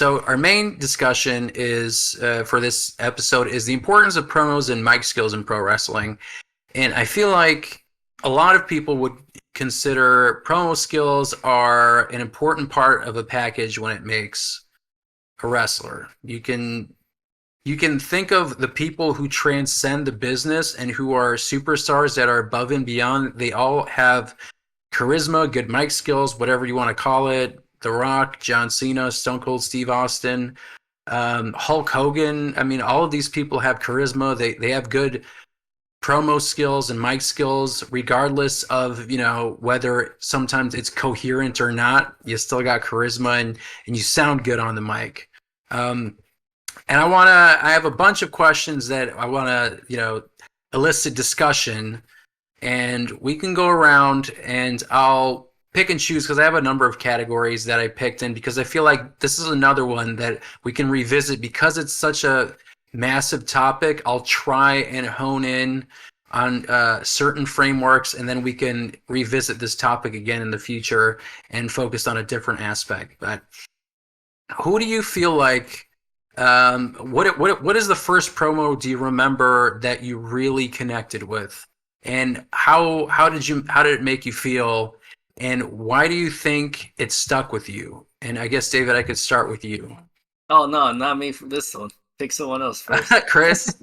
So our main discussion is for this episode is the importance of promos and mic skills in pro wrestling. And I feel like a lot of people would consider promo skills are an important part of a package when it makes a wrestler. You can think of the people who transcend the business and who are superstars that are above and beyond. They all have charisma, good mic skills, whatever you want to call it. The Rock, John Cena, Stone Cold Steve Austin, Hulk Hogan. I mean, all of these people have charisma. They have good promo skills and mic skills, regardless of whether sometimes it's coherent or not. You still got charisma and you sound good on the mic. And I have a bunch of questions that I want to elicit discussion, and we can go around and I'll pick and choose because I have a number of categories that I picked in because I feel like this is another one that we can revisit because it's such a massive topic. I'll try and hone in on certain frameworks, and then we can revisit this topic again in the future and focus on a different aspect. But who do you feel like? What is the first promo do you remember that you really connected with, and how did it make you feel, and why do you think it stuck with you? And I guess David, I could start with you. Oh no, not me for this one. Pick someone else first. Chris.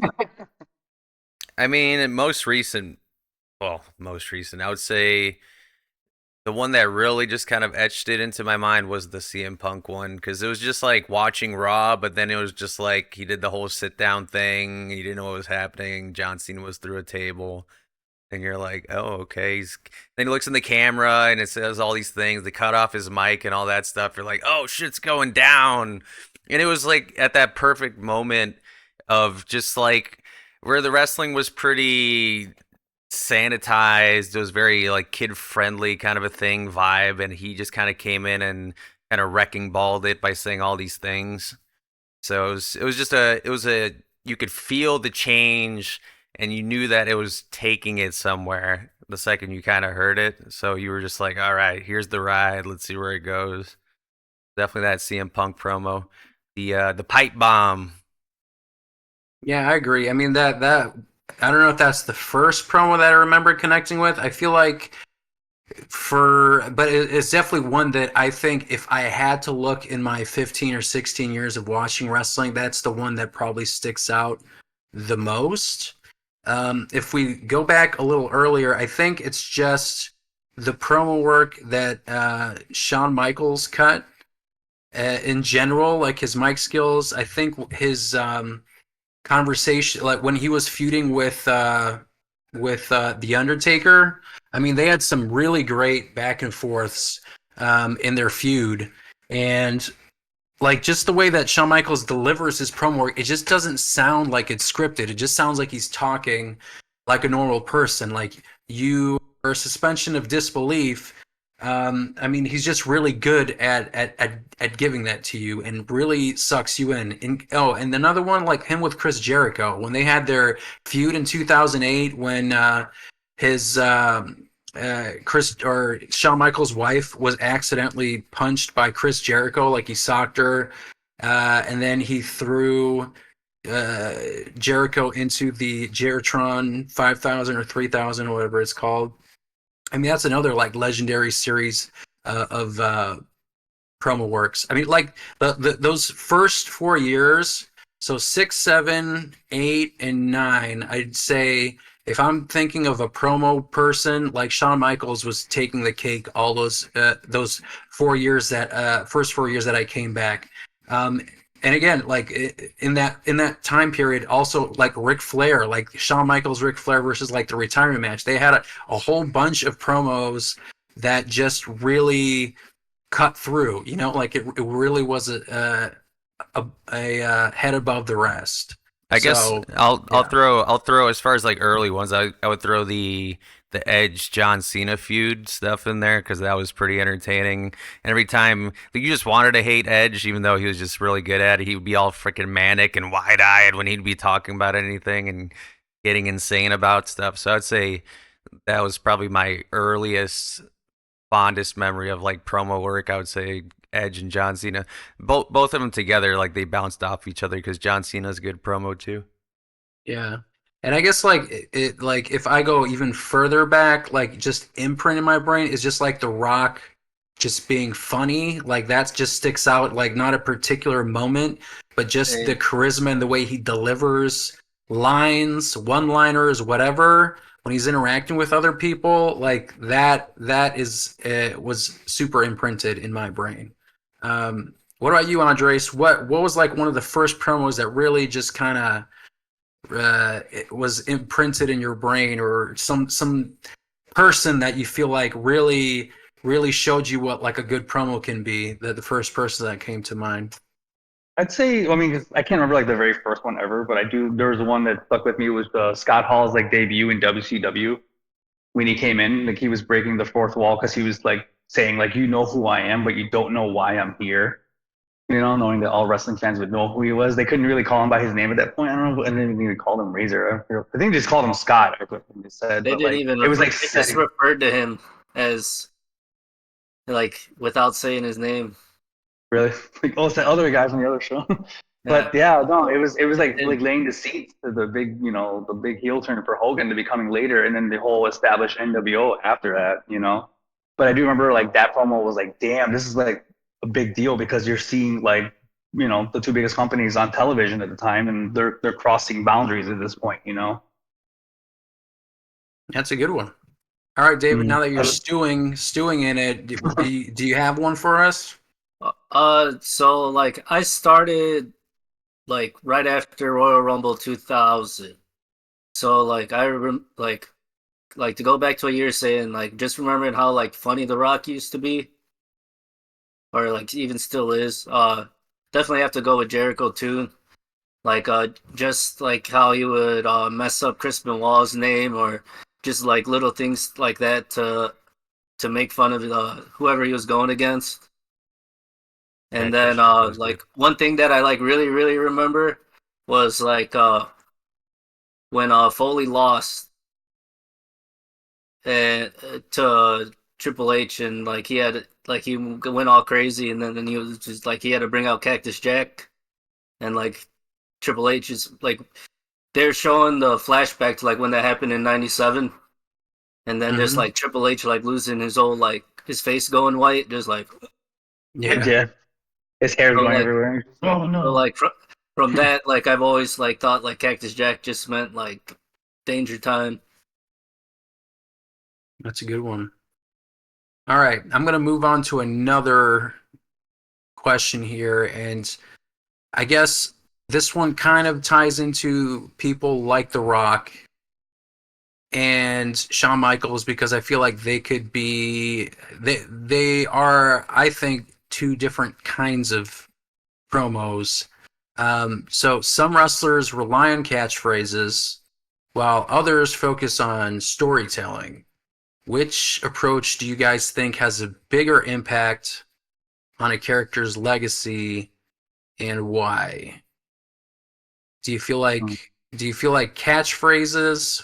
I mean, most recent, I would say the one that really just kind of etched it into my mind was the CM Punk one, because it was just like watching Raw, but then it was just like he did the whole sit down thing. He didn't know what was happening. John Cena was through a table. And you're like, oh, okay. Then he looks in the camera and it says all these things. They cut off his mic and all that stuff. You're like, oh, shit's going down. And it was like at that perfect moment of just like where the wrestling was pretty sanitized. It was very like kid friendly kind of a thing vibe. And he just kind of came in and kind of wrecking balled it by saying all these things. So you could feel the change, and you knew that it was taking it somewhere the second you kind of heard it. So you were just like, all right, here's the ride. Let's see where it goes. Definitely that CM Punk promo. The pipe bomb. Yeah, I agree. I mean that I don't know if that's the first promo that I remember connecting with. I feel like but it's definitely one that I think if I had to look in my 15 or 16 years of watching wrestling, that's the one that probably sticks out the most. If we go back a little earlier, I think it's just the promo work that Shawn Michaels cut in general, like his mic skills. I think his conversation, like when he was feuding with The Undertaker. I mean, they had some really great back and forths in their feud, and like just the way that Shawn Michaels delivers his promo, it just doesn't sound like it's scripted. It just sounds like he's talking like a normal person. Like you are suspension of disbelief. I mean, he's just really good at giving that to you and really sucks you in. And another one like him with Chris Jericho when they had their feud in 2008 when his Chris or Shawn Michaels' wife was accidentally punched by Chris Jericho, like he socked her, and then he threw Jericho into the Jeritron 5000 or 3000 or whatever it's called. I mean, that's another like legendary series of promo works. I mean, like those first 4 years, so 6, 7, 8, and 9, I'd say if I'm thinking of a promo person, like Shawn Michaels was taking the cake all those 4 years that first 4 years that I came back. And again, like in that time period, also like Ric Flair, like Shawn Michaels, Ric Flair versus like the retirement match, they had a whole bunch of promos that just really cut through. Like it really was a head above the rest. I guess So yeah. I'll throw as far as like early ones. I would throw the Edge John Cena feud stuff in there because that was pretty entertaining. And every time like, you just wanted to hate Edge, even though he was just really good at it, he would be all freaking manic and wide eyed when he'd be talking about anything and getting insane about stuff. So I'd say that was probably my earliest fondest memory of like promo work. I would say Edge and John Cena. Both of them together, like they bounced off each other because John Cena's a good promo too. Yeah. And I guess like like if I go even further back, like just imprint in my brain is just like The Rock just being funny. Like that just sticks out, like not a particular moment, but just the Same. charisma and the way he delivers lines, one-liners, whatever, when he's interacting with other people, like that is was super imprinted in my brain. What about you, Andres? What was like one of the first promos that really just kind of it was imprinted in your brain, or some person that you feel like really showed you what like a good promo can be? The first person that came to mind. I'd say, I mean, 'cause I can't remember like the very first one ever, but I do. There was one that stuck with me was Scott Hall's like debut in WCW when he came in. Like he was breaking the fourth wall because he was like saying like, you know who I am, but you don't know why I'm here. You know, knowing that all wrestling fans would know who he was. They couldn't really call him by his name at that point. I don't know, and then they called him Razor. I think they just called him Scott. I think they said, They but didn't like even it was refer. like They just setting. referred to him as like without saying his name. Really? Like, oh, it's that other guy from the other show. Yeah. But yeah, no, it was And like laying the seeds to the big, you know, the big heel turn for Hogan to be coming later, and then the whole established NWO after that, you know. But I do remember like that promo was like, damn, this is like a big deal because you're seeing like, you know, the two biggest companies on television at the time, and they're crossing boundaries at this point, you know. That's a good one. All right, David. Now Mm. that you're stewing in it, do you have one for us? so like I started like right after Royal Rumble 2000. So like like to go back to what you were saying, like just remembering how like funny The Rock used to be, or like even still is. Definitely have to go with Jericho too. Like just like how he would mess up Chris Benoit's name, or just like little things like that to make fun of whoever he was going against. Yeah, And Chris then Jericho's good. like one thing that I like really remember was like when Foley lost to Triple H, and like he had like he went all crazy, and then he was just like he had to bring out Cactus Jack, and like Triple H is like they're showing the flashback to like when that happened in '97, and then just Hmm. like Triple H like losing his whole like his face going white, just like Yeah, Yeah, his hair's so going like everywhere. Oh so no. like from that like I've always like thought like Cactus Jack just meant like Danger Time. that's a good one. All right, I'm gonna move on to another question here, and I guess this one kind of ties into people like The Rock and Shawn Michaels, because I feel like they could be they are, I think, two different kinds of promos. So some wrestlers rely on catchphrases while others focus on storytelling. Which approach do you guys think has a bigger impact on a character's legacy, and why? Do you feel like catchphrases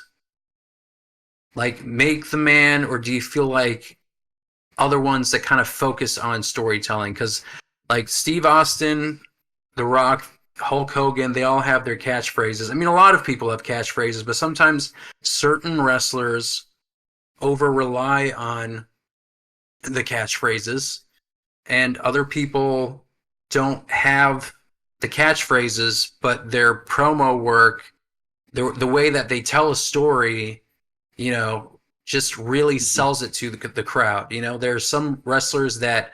like make the man, or do you feel like other ones that kind of focus on storytelling? Because like Steve Austin, The Rock, Hulk Hogan, they all have their catchphrases. I mean, a lot of people have catchphrases, but sometimes certain wrestlers over rely on the catchphrases, and other people don't have the catchphrases, but their promo work, the way that they tell a story, you know, just really sells it to the crowd. You know, there's some wrestlers that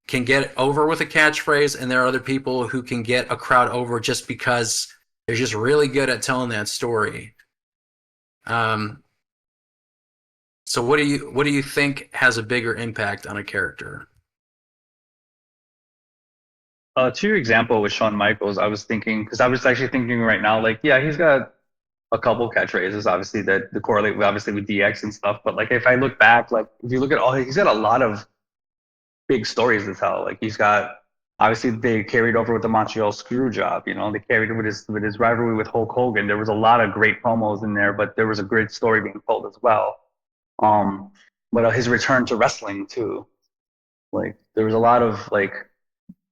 can get over with a catchphrase, and there are other people who can get a crowd over just because they're just really good at telling that story. Um, so what do you think has a bigger impact on a character? To your example with Shawn Michaels, I was thinking because I was actually thinking right now, like, yeah, he's got a couple catchphrases, obviously that correlate with obviously with DX and stuff. But like, if I look back, like, if you look at all, he's got a lot of big stories to tell. Like, he's got obviously they carried over with the Montreal Screw Job. You know, they carried it with his rivalry with Hulk Hogan. There was a lot of great promos in there, but there was a great story being told as well. Um, but his return to wrestling too Like there was a lot of like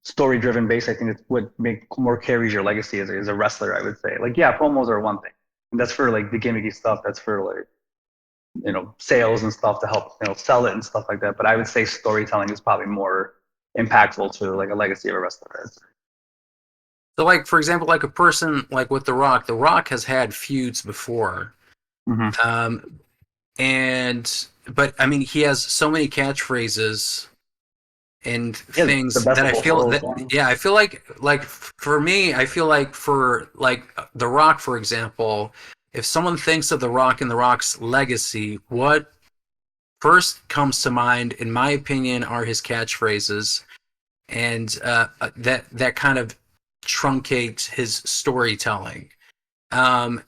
story driven base. I think it's what make more carries your legacy as a wrestler. I would say like yeah, promos are one thing, and that's for like the gimmicky stuff. That's for like sales and stuff to help sell it and stuff like that. But I would say storytelling is probably more impactful to like a legacy of a wrestler. So, like for example, like a person like with The Rock has had feuds before, Mm-hmm. um, but I mean he has so many catchphrases and Yeah, the things best that of I both feel worlds. that yeah I feel like for me I feel like for like The Rock for example, if someone thinks of The Rock and The Rock's legacy, what first comes to mind in my opinion are his catchphrases, and that kind of truncates his storytelling. Um,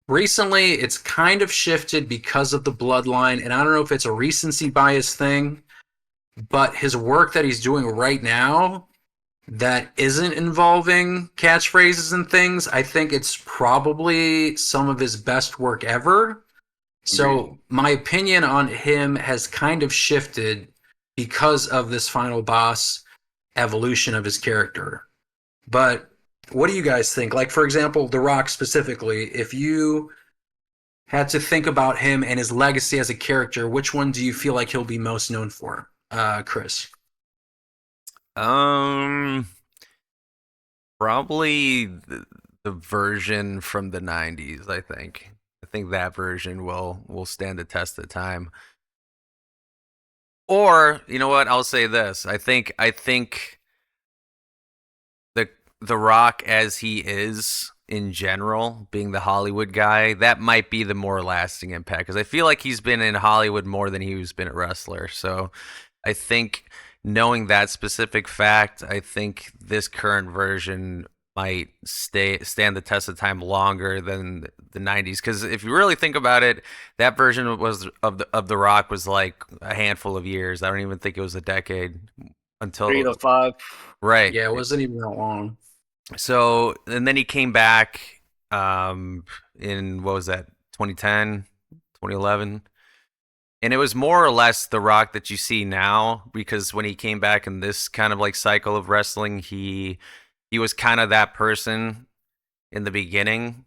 Recently, it's kind of shifted because of the bloodline, and I don't know if it's a recency bias thing, but his work that he's doing right now that isn't involving catchphrases and things, I think it's probably some of his best work ever. Agreed. So my opinion on him has kind of shifted because of this final boss evolution of his character. But what do you guys think? Like, for example, The Rock specifically, if you had to think about him and his legacy as a character, which one do you feel like he'll be most known for? Chris. Um, Probably the version from the '90s. I think that version will stand the test of time. Or you know what? I'll say this. I think the the Rock as he is in general, being the Hollywood guy, that might be the more lasting impact because I feel like he's been in Hollywood more than he's been a wrestler. So I think knowing that specific fact, I think this current version might stand the test of time longer than the '90s. Because if you really think about it, that version was of the Rock was like a handful of years. I don't even think it was a decade Three to until five. right. Yeah, it wasn't even that long. So and then he came back in what was that 2010, 2011. And it was more or less the Rock that you see now because when he came back in this kind of like cycle of wrestling, he was kind of that person in the beginning,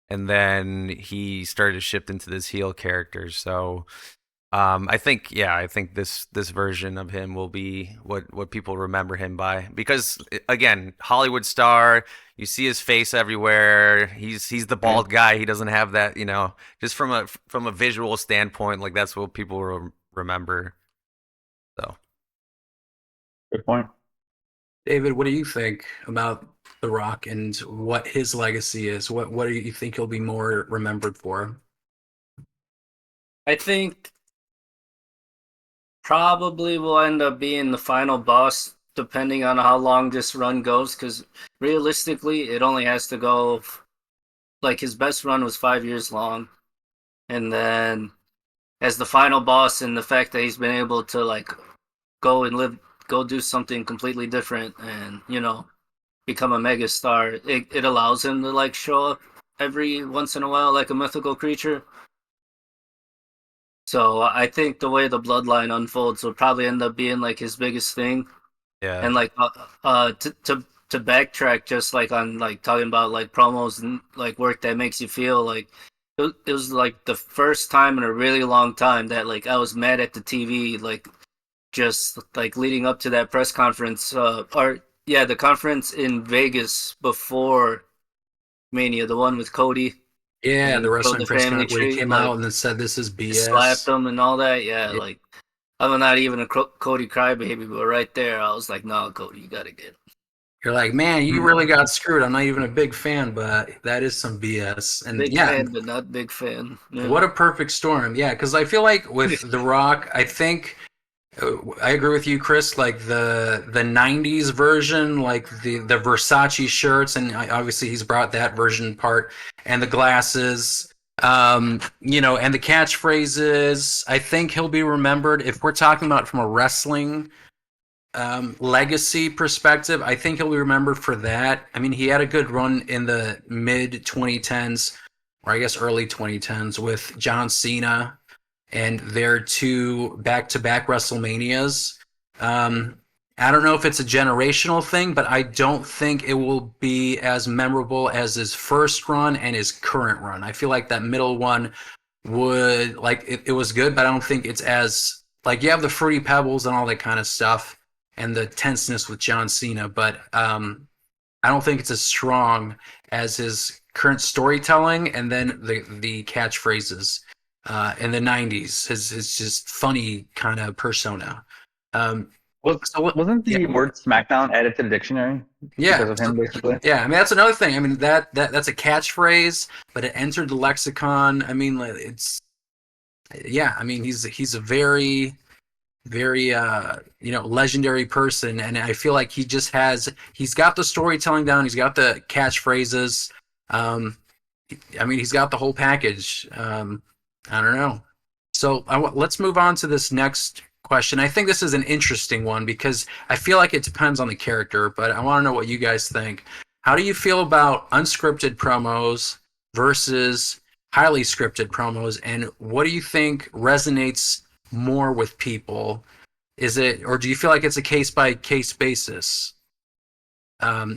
and then he started to shift into this heel character. So I think this version of him will be what people remember him by because again, Hollywood star, you see his face everywhere. He's the bald guy. He doesn't have that, just from a visual standpoint, like that's what people remember. So Good point. David, what do you think about The Rock and what his legacy is? What do you think he'll be more remembered for? I think probably will end up being the final boss, depending on how long this run goes. Because realistically, it only has to go like his best run was 5 years long, and then as the final boss, and the fact that he's been able to like go do something completely different, and become a mega star. It allows him to like show up every once in a while like a mythical creature. So I think the way the bloodline unfolds will probably end up being like his biggest thing. yeah, And like to backtrack just like on like talking about like promos and like work that makes you feel like it was like the first time in a really long time that like I was mad at the TV like just like leading up to that press conference or yeah, the conference in Vegas before Mania, the one with Cody Yeah, and the showed wrestling the press family con where he tree, came like out and then said this is slapped BS. him and all that. Yeah, Yeah. like I'm not even a Cody crybaby, but right there, I was like, "No, Cody, you gotta get him." You're like, man, you really got screwed. I'm not even a big fan, but that is some BS. And Big yeah, fan, but not big fan. Yeah. what a perfect storm. Yeah, because I feel like with The Rock, I think I agree with you, Chris. Like the '90s version, like the Versace shirts, and obviously he's brought that version part, and the glasses, and the catchphrases. I think he'll be remembered if we're talking about from a wrestling legacy perspective. I think he'll be remembered for that. I mean, he had a good run in the mid 2010s, or I guess early 2010s, with John Cena and their two back-to-back WrestleManias. I don't know if it's a generational thing, but I don't think it will be as memorable as his first run and his current run. I feel like that middle one would like it was good, but I don't think it's as like you have the fruity pebbles and all that kind of stuff and the tenseness with John Cena, but I don't think it's as strong as his current storytelling and then the catchphrases in the '90s. His just funny kind of persona. Um, Wasn't yeah, the word SmackDown added to the dictionary yeah, because of him, basically? yeah. I mean, that's another thing. I mean, that's a catchphrase, but it entered the lexicon. I mean, like, it's yeah. I mean, he's a very legendary person, and I feel like he's got the storytelling down. He's got the catchphrases. Um, I mean, he's got the whole package. I don't know. So let's move on to this next question. I think this is an interesting one because I feel like it depends on the character, but I want to know what you guys think. How do you feel about unscripted promos versus highly scripted promos, and what do you think resonates more with people? Is it, or do you feel like it's a case by case basis?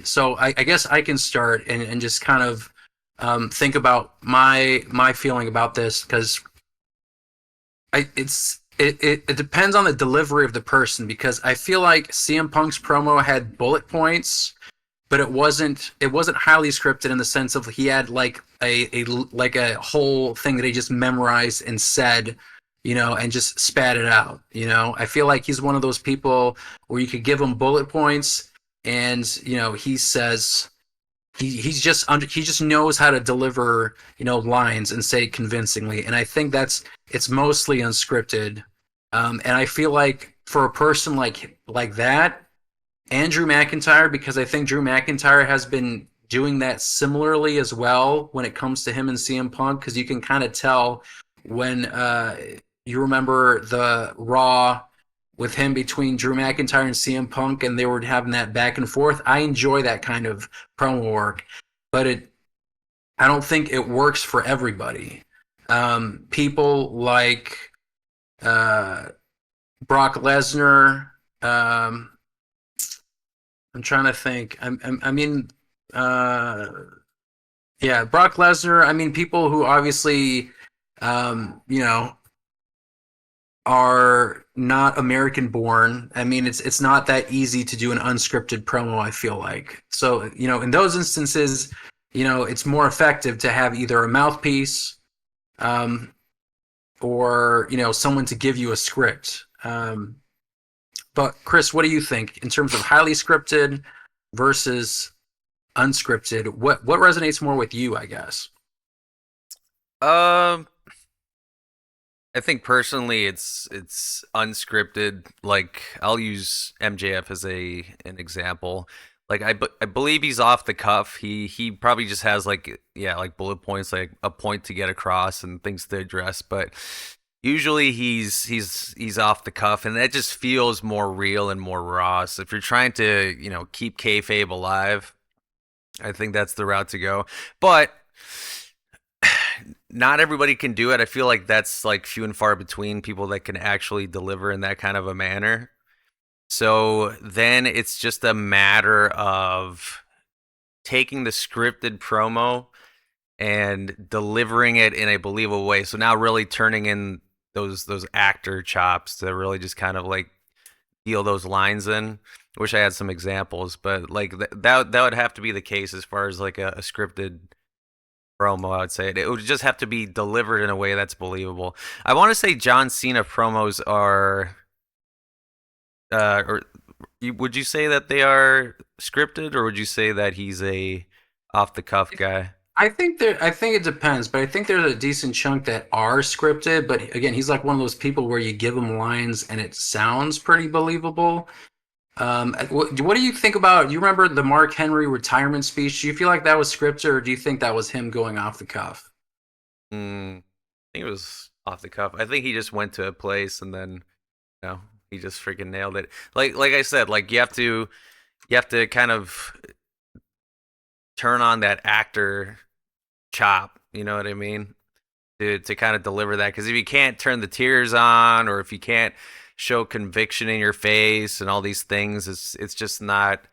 So I guess I can start and just kind of think about my feeling about this because it depends on the delivery of the person because I feel like CM Punk's promo had bullet points, but it wasn't highly scripted in the sense of he had like a whole thing that he just memorized and said, and just spat it out. I feel like he's one of those people where you could give him bullet points and he says he just knows how to deliver lines and say it convincingly, and I think it's mostly unscripted. And I feel like for a person like that, Andrew McIntyre, because I think Drew McIntyre has been doing that similarly as well when it comes to him and CM Punk, because you can kind of tell when you remember the Raw with him between Drew McIntyre and CM Punk, and they were having that back and forth. I enjoy that kind of promo work, but I don't think it works for everybody. People like uh, Brock Lesnar. I'm trying to think. I mean, uh, yeah, Brock Lesnar. I mean, people who obviously, you know, are not American born. I mean, it's not that easy to do an unscripted promo, I feel like. So, in those instances, it's more effective to have either a mouthpiece um, or, someone to give you a script. But Chris, what do you think in terms of highly scripted versus unscripted? What resonates more with you, I guess? Um, I think personally, it's unscripted. Like I'll use MJF as an example. Like I believe he's off the cuff. He probably just has like bullet points, like a point to get across and things to address. But usually he's off the cuff, and that just feels more real and more raw. So if you're trying to keep kayfabe alive, I think that's the route to go. But not everybody can do it. I feel like that's like few and far between people that can actually deliver in that kind of a manner. So then it's just a matter of taking the scripted promo and delivering it in a believable way. So now really turning in those actor chops to really just kind of like deal those lines in. I wish I had some examples, but like that would have to be the case as far as like a scripted promo. I would say it would just have to be delivered in a way that's believable. I want to say John Cena promos are, or would you say that they are scripted, or would you say that he's a off the cuff guy? I think it depends, but I think there's a decent chunk that are scripted. But again, he's like one of those people where you give him lines and it sounds pretty believable. What do you think about? You remember the Mark Henry retirement speech? Do you feel like that was scripted, or do you think that was him going off the cuff? I think it was off the cuff. I think he just went to a place and then he just freaking nailed it. Like I said, like you have to kind of turn on that actor chop, you know what I mean? To kind of deliver that, because if you can't turn the tears on, or if you can't show conviction in your face and all these things. It's just not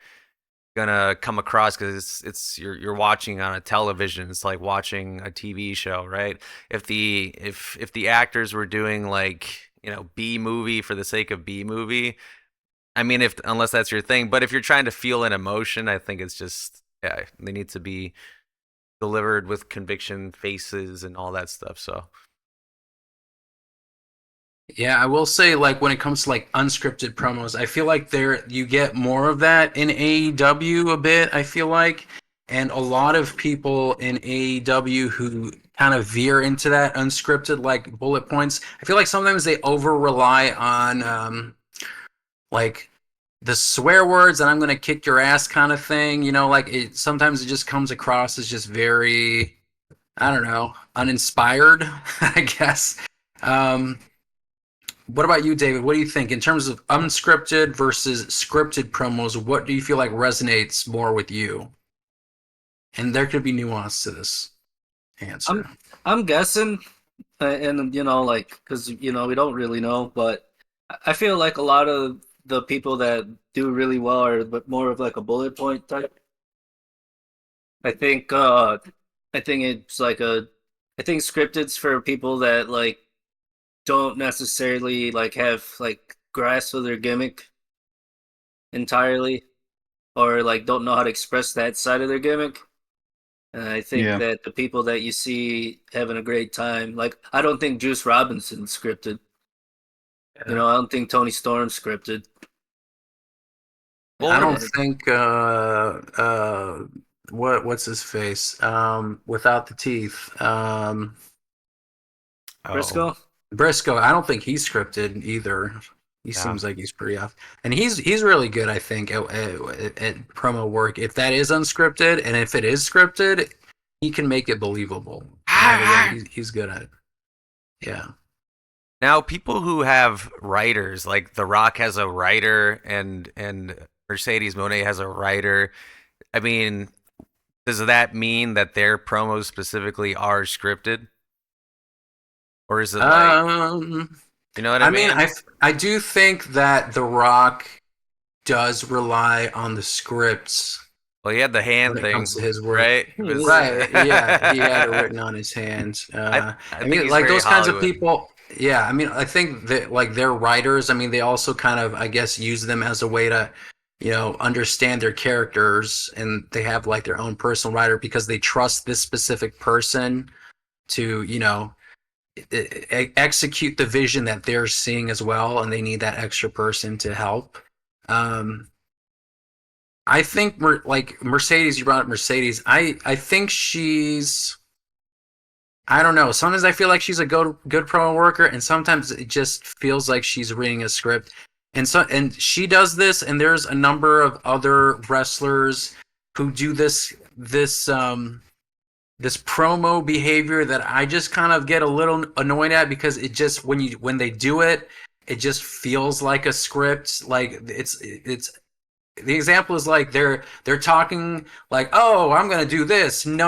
gonna come across because you're watching on a television. It's like watching a TV show, right? If the actors were doing like, B movie for the sake of B movie, I mean, if unless that's your thing, but if you're trying to feel an emotion, I think it's just, yeah, they need to be delivered with conviction faces and all that stuff. So Yeah, I will say, like, when it comes to like unscripted promos, I feel like you get more of that in AEW a bit, I feel like. And a lot of people in AEW who kind of veer into that unscripted like bullet points, I feel like sometimes they over rely on like the swear words and I'm gonna kick your ass kind of thing, like sometimes it just comes across as just very, I don't know, uninspired, I guess. Um what about you, David? What do you think in terms of unscripted versus scripted promos? What do you feel like resonates more with you? And there could be nuance to this answer. I'm guessing, and like, because we don't really know, but I feel like a lot of the people that do really well are but more of like a bullet point type. I think it's like I think scripted's for people that like don't necessarily like have like grasp of their gimmick entirely, or like don't know how to express that side of their gimmick. And I think Yeah. that the people that you see having a great time, like I don't think Juice Robinson's scripted. I don't think Tony Storm's scripted. I don't Uh, think what's his face? Without the teeth. Briscoe. Briscoe, I don't think he's scripted either. He seems like he's pretty off, and he's really good. I think at promo work. If that is unscripted, and if it is scripted, he can make it believable. He's good at it. Yeah. now people who have writers, like The Rock has a writer and Mercedes Moné has a writer. I mean, does that mean that their promos specifically are scripted? Or is it like, you know what I mean? I do think that The Rock does rely on the scripts Well, he had the hand when it thing, comes to his work. right? Right, yeah, he had it written on his hands. I I think mean, he's like very those kinds of Hollywood. people. Yeah, I mean, I think that like their writers. I mean, they also kind of, I guess, use them as a way to, understand their characters, and they have like their own personal writer because they trust this specific person to, execute the vision that they're seeing as well, and they need that extra person to help. Um, I think like Mercedes, you brought up Mercedes. I think she's, I don't know. Sometimes I feel like she's a good promo worker, and sometimes it just feels like she's reading a script. And she does this, and there's a number of other wrestlers who do this promo behavior that I just kind of get a little annoyed at because it just when they do it, it just feels like a script. Like it's the example is like they're talking like, oh, I'm gonna do this, no,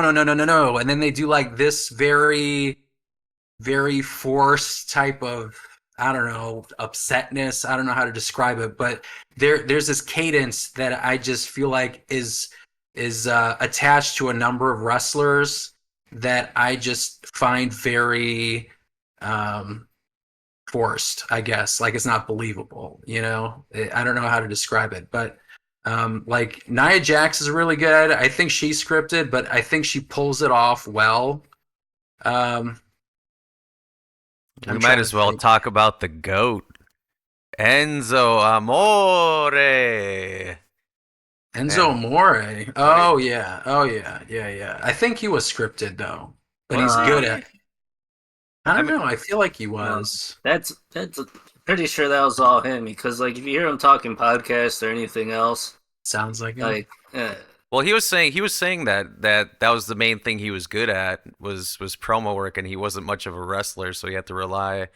and then they do like this very very forced type of, I don't know, upsetness. I don't know how to describe it, but there's this cadence that I just feel like is attached to a number of wrestlers that I just find very forced, I guess. Like it's not believable, I don't know how to describe it, but like Nia Jax is really good. I think she's scripted, but I think she pulls it off well. We might as well talk about the GOAT, Enzo Amore. Enzo Amore. Oh yeah. Yeah. I think he was scripted though, but he's good at. I don't know. I feel like he was. That's pretty sure that was all him because like if you hear him talking podcasts or anything else, Sounds like him. like well, he was saying that was the main thing he was good at was promo work, and he wasn't much of a wrestler, so he had to rely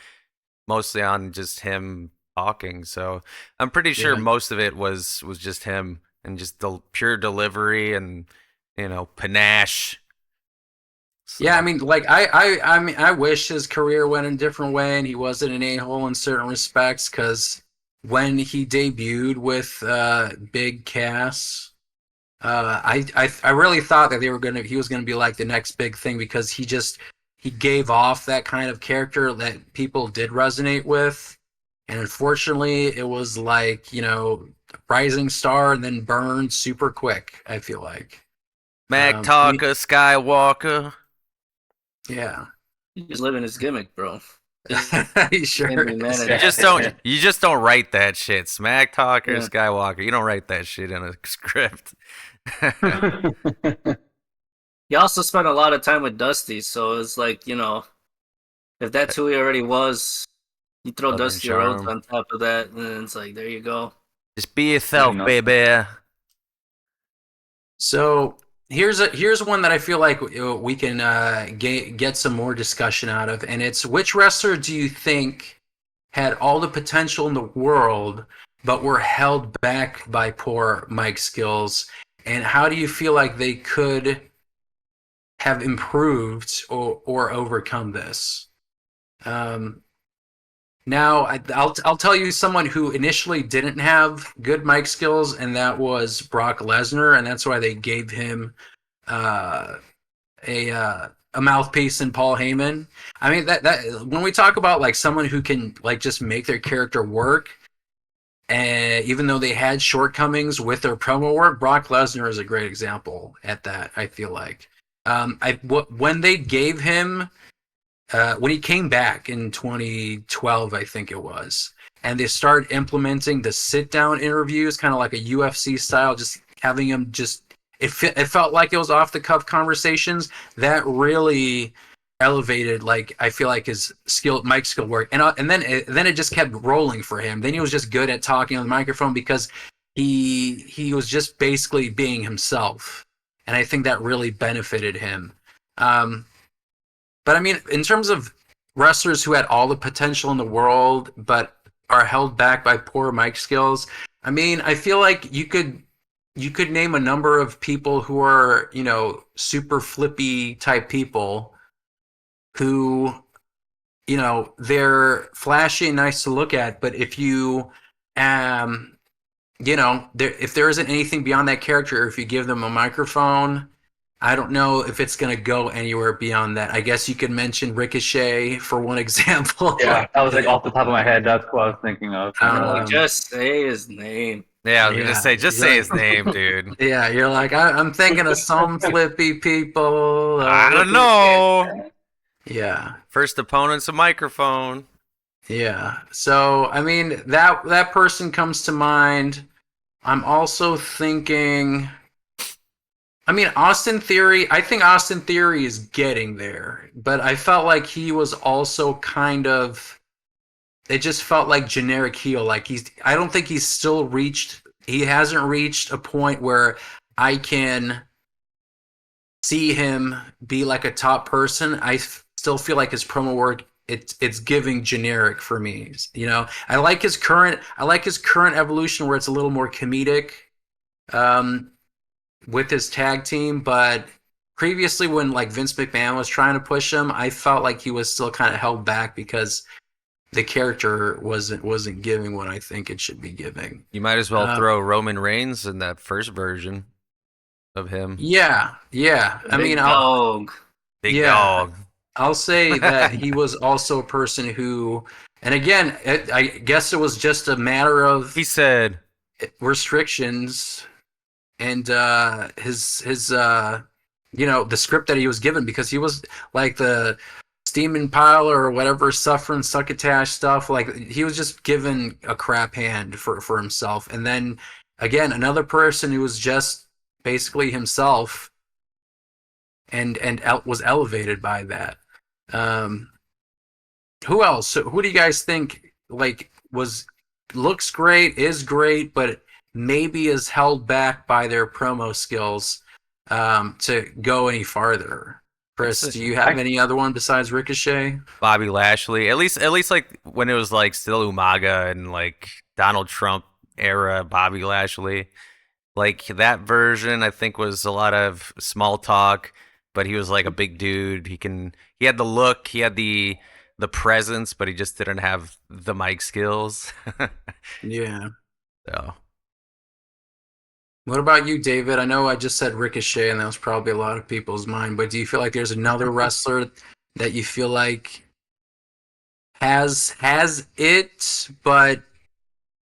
mostly on just him talking. So I'm pretty sure most of it was just him and just the pure delivery and panache. So. Yeah, I mean, like I mean, I wish his career went a different way and he wasn't an a-hole in certain respects. Because when he debuted with Big Cass, I really thought that he was gonna be like the next big thing because he gave off that kind of character that people did resonate with, and unfortunately, it was like rising star and then burned super quick. I feel like, Mac I mean, Talker, Skywalker. yeah, He's living his gimmick, bro. He's he sure gonna be is. man. You just don't write that shit. Smack Talker, Yeah. Skywalker. You don't write that shit in a script. He also spent a lot of time with Dusty, so it's like, if that's who he already was, you throw Southern Dusty Rhodes charm. on top of that, and it's like, there you go. Just be yourself, enough. baby. So here's one that I feel like we can get some more discussion out of, and it's which wrestler do you think had all the potential in the world but were held back by poor mic skills, and how do you feel like they could have improved or overcome this? Now, I'll tell you someone who initially didn't have good mic skills, and that was Brock Lesnar, and that's why they gave him uh, a mouthpiece in Paul Heyman. I mean that when we talk about like someone who can like just make their character work, and even though they had shortcomings with their promo work, Brock Lesnar is a great example at that. I feel like when they gave him when he came back in 2012, I think it was, and they started implementing the sit-down interviews, kind of like a UFC style, just having him it felt like it was off-the-cuff conversations that really elevated, like I feel like his mic skill work, and then it just kept rolling for him. Then he was just good at talking on the microphone because he was just basically being himself, and I think that really benefited him. But I mean, in terms of wrestlers who had all the potential in the world but are held back by poor mic skills, I mean, I feel like you could name a number of people who are, super flippy type people who, they're flashy and nice to look at, but if if there isn't anything beyond that character, or if you give them a microphone, I don't know if it's going to go anywhere beyond that. I guess you could mention Ricochet for one example. Yeah, that was like off the top of my head. That's what I was thinking of. Just say his name. Yeah, I was gonna say, just say his Yeah. name, dude. Yeah, you're like, I'm thinking of some flippy people. I don't know. Yeah, First opponent's a microphone. yeah. So, I mean, that person comes to mind. I'm also thinking, I mean, Austin Theory. I think Austin Theory is getting there, but I felt like he was also kind of. It just felt like generic heel. Like I don't think he hasn't reached a point where I can see him be like a top person. I still feel like his promo work, it's giving generic for me. I like his current evolution where it's a little more comedic with his tag team, but previously when like Vince McMahon was trying to push him, I felt like he was still kind of held back because the character wasn't giving what I think it should be giving. You might as well throw Roman Reigns in that first version of him. Yeah. Big dog. Big dog. I'll say that he was also a person who, and again, I guess it was just a matter of He said restrictions and his the script that he was given, because he was like the steaming pile or whatever, suffering succotash stuff. Like he was just given a crap hand for himself. And then again, another person who was just basically himself and was elevated by that. Who else? Who do you guys think like looks great, is great, but maybe is held back by their promo skills to go any farther? Chris, do you have any other one besides Ricochet? Bobby Lashley. At least like when it was like still Umaga and like Donald Trump era Bobby Lashley. Like that version I think was a lot of small talk, but he was like a big dude. He had the look, he had the presence, but he just didn't have the mic skills. Yeah. So What about you, David? I know I just said Ricochet, and that was probably a lot of people's mind, but do you feel like there's another wrestler that you feel like has it, but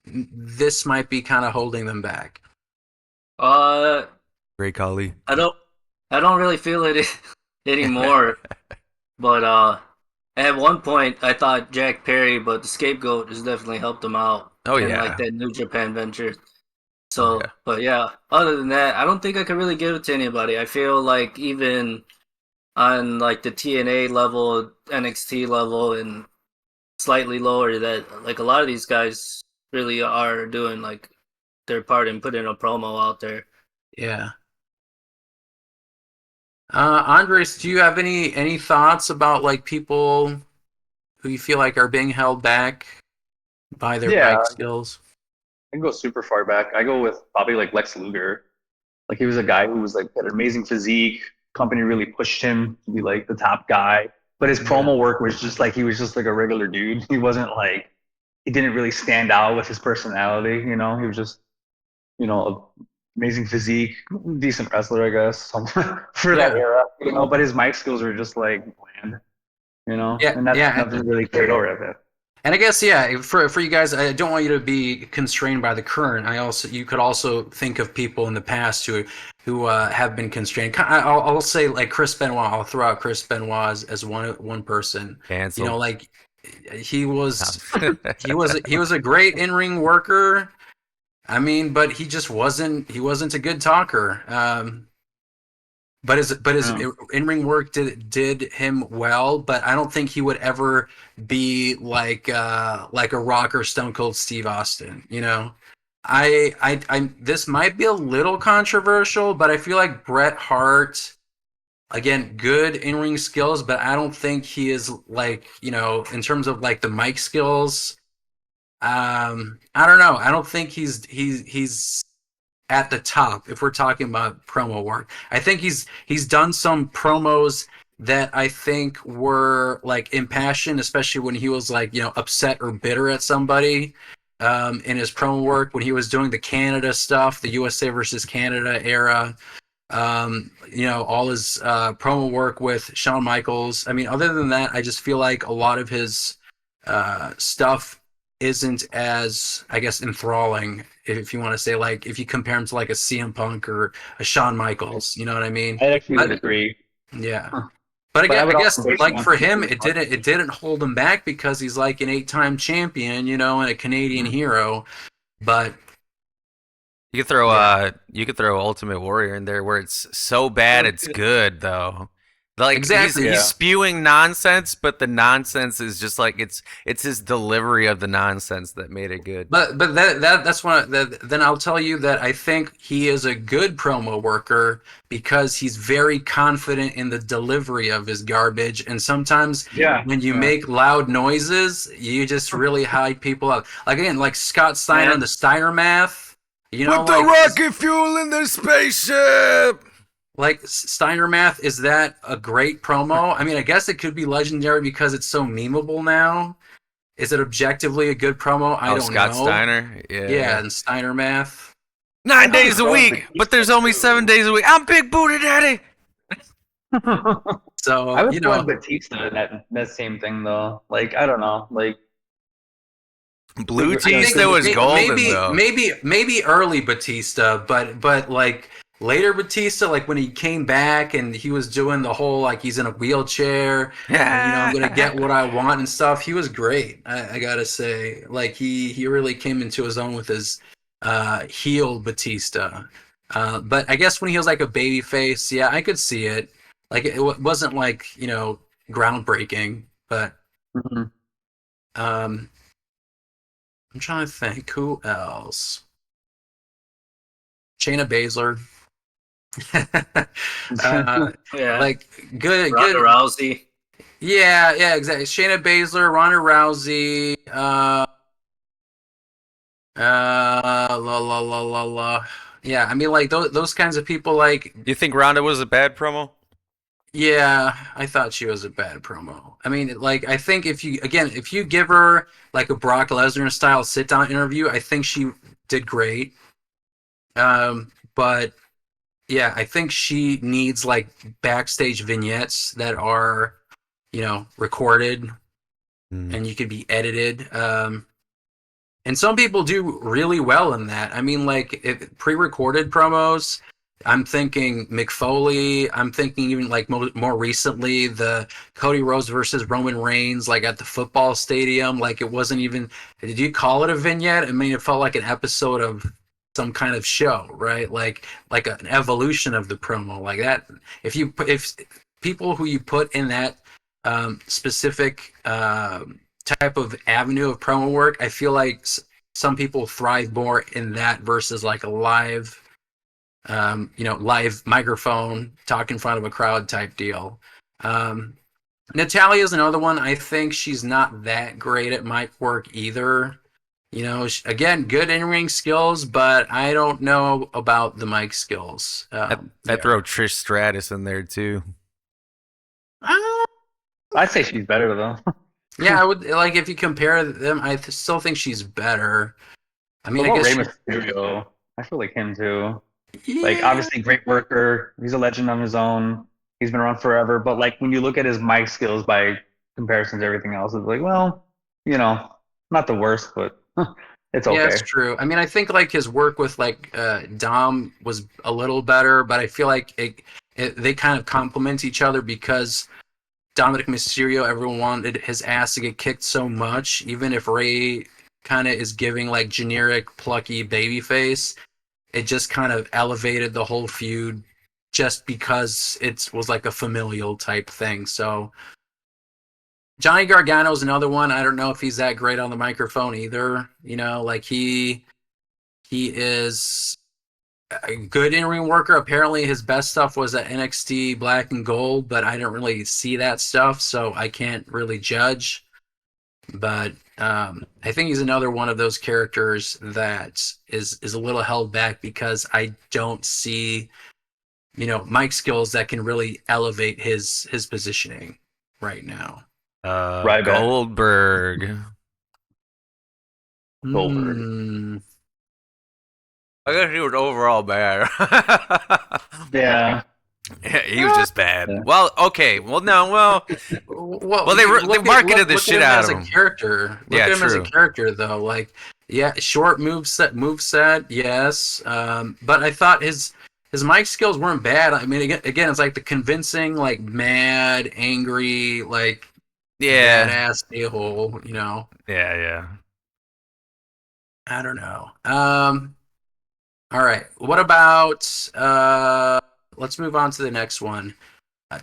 this might be kind of holding them back? Uh, Great Khali. I don't really feel it anymore. But at one point I thought Jack Perry, but the Scapegoat has definitely helped him out Oh in like yeah. that New Japan venture. Oh So, yeah. but yeah, other than that, I don't think I could really give it to anybody. I feel like even on like the TNA level, NXT level, and slightly lower, that like a lot of these guys really are doing like their part in putting a promo out there. Yeah. Andres, do you have any thoughts about like people who you feel like are being held back by their Yeah, mic skills? I can go super far back. I go with probably like Lex Luger. Like he was a guy who was like had an amazing physique. Company really pushed him to be like the top guy. But his Yeah. promo work was just like he was just like a regular dude. He wasn't like he didn't really stand out with his personality. He was just amazing physique, decent wrestler, I guess, for that Yeah. era. But his mic skills were just like bland. Yeah. And that's Yeah. nothing really carried over of it. And I guess yeah, for you guys, I don't want you to be constrained by the current. You could also think of people in the past who have been constrained. I'll say like Chris Benoit. I'll throw out Chris Benoit as one person. You know, Cancelled. like he was he was a great in ring worker. I mean, but he wasn't a good talker. But his Yeah. in ring work did him well. But I don't think he would ever be like a Rock or Stone Cold Steve Austin. You know, I this might be a little controversial, but I feel like Bret Hart, again, good in ring skills, but I don't think he is like, in terms of like the mic skills. I don't know. I don't think he's at the top if we're talking about promo work. I think he's done some promos that I think were like impassioned, especially when he was like, upset or bitter at somebody. In his promo work when he was doing the Canada stuff, the USA versus Canada era, all his promo work with Shawn Michaels. I mean, other than that, I just feel like a lot of his stuff isn't as, I guess, enthralling, if you want to say, like, if you compare him to like a CM Punk or a Shawn Michaels, you know what I mean? I actually would But agree. yeah. Huh. But But I I would guess also base it like on for him, people's it didn't hold him back because he's like an 8-time champion, and a Canadian hero. But yeah, You could throw Ultimate Warrior in there where it's so bad it's good though. Like exactly. he's Yeah. spewing nonsense, but the nonsense is just like it's his delivery of the nonsense that made it good. But that's one. Then I'll tell you that I think he is a good promo worker because he's very confident in the delivery of his garbage. And sometimes Yeah. when you Yeah. make loud noises, you just really hype people up. Like again, like Scott Steiner and Man. the Steiner Math. With the Like rocket fuel in the spaceship. like Steiner Math, is that a great promo? I mean, I guess it could be legendary because it's so memeable now. Is it objectively a good promo? I Oh, don't Scott know. Steiner. Yeah, Yeah. and Steiner Math. I 9 thought days it a was week, but there's only 7 days a week. I'm Big Booty Daddy. So, I would put Batista in that same thing though. Like I don't know. Like Blue I think Cheese was golden maybe though. maybe early Batista, but like later Batista, like when he came back and he was doing the whole like he's in a wheelchair and I'm gonna get what I want and stuff. He was great. I gotta say, like he really came into his own with his heel Batista. But I guess when he was like a baby face, yeah, I could see it. Like it wasn't like groundbreaking, but Mhm. um. I'm trying to think who else. Shayna Baszler. Yeah, Like good, Ronda good. Rousey. Yeah, exactly. Shayna Baszler, Ronda Rousey. La la la la la. Yeah, I mean, like those kinds of people. Like, You think Ronda was a bad promo? Yeah, I thought she was a bad promo. I mean, like, I think if you give her like a Brock Lesnar style sit down interview, I think she did great. But yeah, I think she needs like backstage vignettes that are, recorded Mm. and you could be edited. And some people do really well in that. I mean, like pre-recorded promos. I'm thinking Mick Foley. I'm thinking even like more recently the Cody Rhodes versus Roman Reigns, like at the football stadium. Like it wasn't even. Did you call it a vignette? I mean, it felt like an episode of some kind of show, right? Like an evolution of the promo, like that. If people who you put in that specific type of avenue of promo work, I feel like some people thrive more in that versus like a live, live microphone talk in front of a crowd type deal. Natalia's another one. I think she's not that great at mic work either. Again, good in-ring skills, but I don't know about the mic skills. I throw Trish Stratus in there too. Uh, I'd say she's better though. yeah, I would like if you compare them. I still think she's better. I mean, What I about guess Rey Mysterio? I feel like him too. Like yeah, obviously great worker. He's a legend on his own. He's been around forever. But like when you look at his mic skills by comparison to everything else, it's like, well, not the worst, but it's yeah, it's okay. true. I mean, I think like his work with like Dom was a little better, but I feel like they kind of complement each other because Dominic Mysterio, everyone wanted his ass to get kicked so much, even if Ray kind of is giving like generic plucky babyface, it just kind of elevated the whole feud just because it was like a familial type thing. So Johnny Gargano's another one. I don't know if he's that great on the microphone either. Like he is a good in-ring worker. Apparently his best stuff was at NXT Black and Gold, but I didn't really see that stuff, so I can't really judge. But I think he's another one of those characters that is a little held back because I don't see mic skills that can really elevate his positioning right now. Ryback, Goldberg. Goldberg. I guess he was overall bad. Yeah. Yeah, he was just bad. Yeah. Well, okay. Well, no. Well, they marketed the shit out of him. Character. Look Yeah, at him as a true. character, though. Like, yeah, short move set, yes. But I thought his mic skills weren't bad. I mean, again, it's like the convincing, like mad, angry, like Yeah. badass a-hole. Yeah. I don't know. All right. What about let's move on to the next one.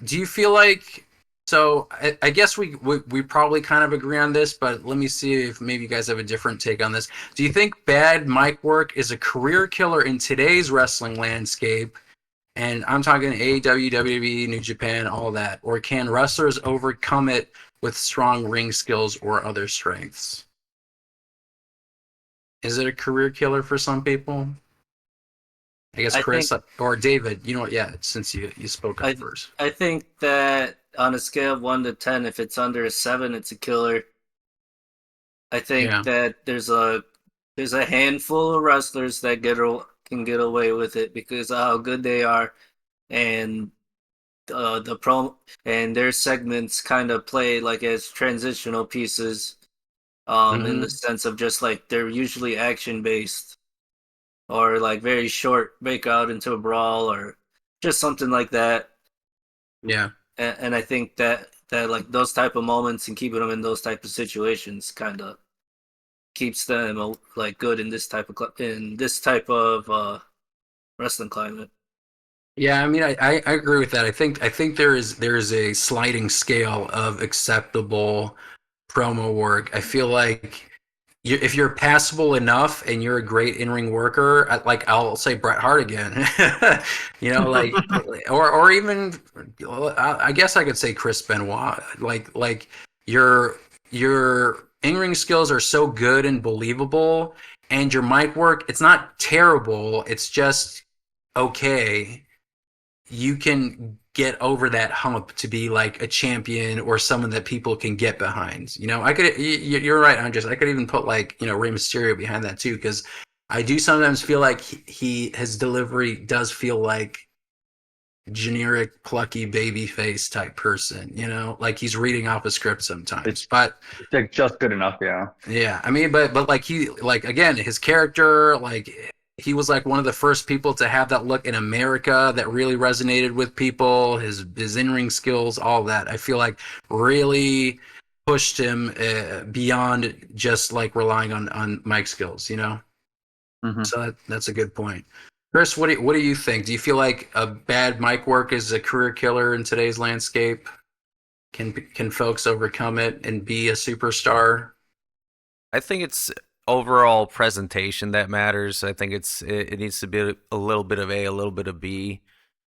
Do you feel like so I guess we probably kind of agree on this, but let me see if maybe you guys have a different take on this. Do you think bad mic work is a career killer in today's wrestling landscape? And I'm talking AEW, WWE, New Japan, all that. Or can wrestlers overcome it with strong ring skills or other strengths? Is it a career killer for some people? I guess I Chris think or David, yeah, since you spoke up I first. I think that on a scale of 1 to 10, if it's under a 7, it's a killer. I think Yeah. that there's a handful of wrestlers that can get away with it because of how good they are, and the pro and their segments kind of play like as transitional pieces, in the Mm-hmm. sense of just like they're usually action based or like very short break out into a brawl or just something like that. Yeah. And I think that like those type of moments and keeping them in those type of situations kind of keeps them like good in this type of wrestling climate. Yeah, I mean, I agree with that. I think there is a sliding scale of acceptable promo work. I feel like if you're passable enough and you're a great in-ring worker, like I'll say Bret Hart again, like or even I guess I could say Chris Benoit. Like your in-ring skills are so good and believable, and your mic work it's not terrible. It's just okay you can get over that hump to be like a champion or someone that people can get behind. You know, I could. You're right, Andres. I could even put like Rey Mysterio behind that too, because I do sometimes feel like his delivery does feel like generic plucky baby face type person. You know, like he's reading off a script sometimes, It's but. like just good enough, yeah. Yeah, I mean, but like again, his character, like he was like one of the first people to have that look in America that really resonated with people. His in-ring skills, all that, I feel like really pushed him beyond just like relying on mic skills, you know. Hmm. So that's a good point. Chris, what do you think? Do you feel like a bad mic work is a career killer in today's landscape? Can folks overcome it and be a superstar? I think it's overall presentation that matters. I think it needs to be a little bit of A, a little bit of B.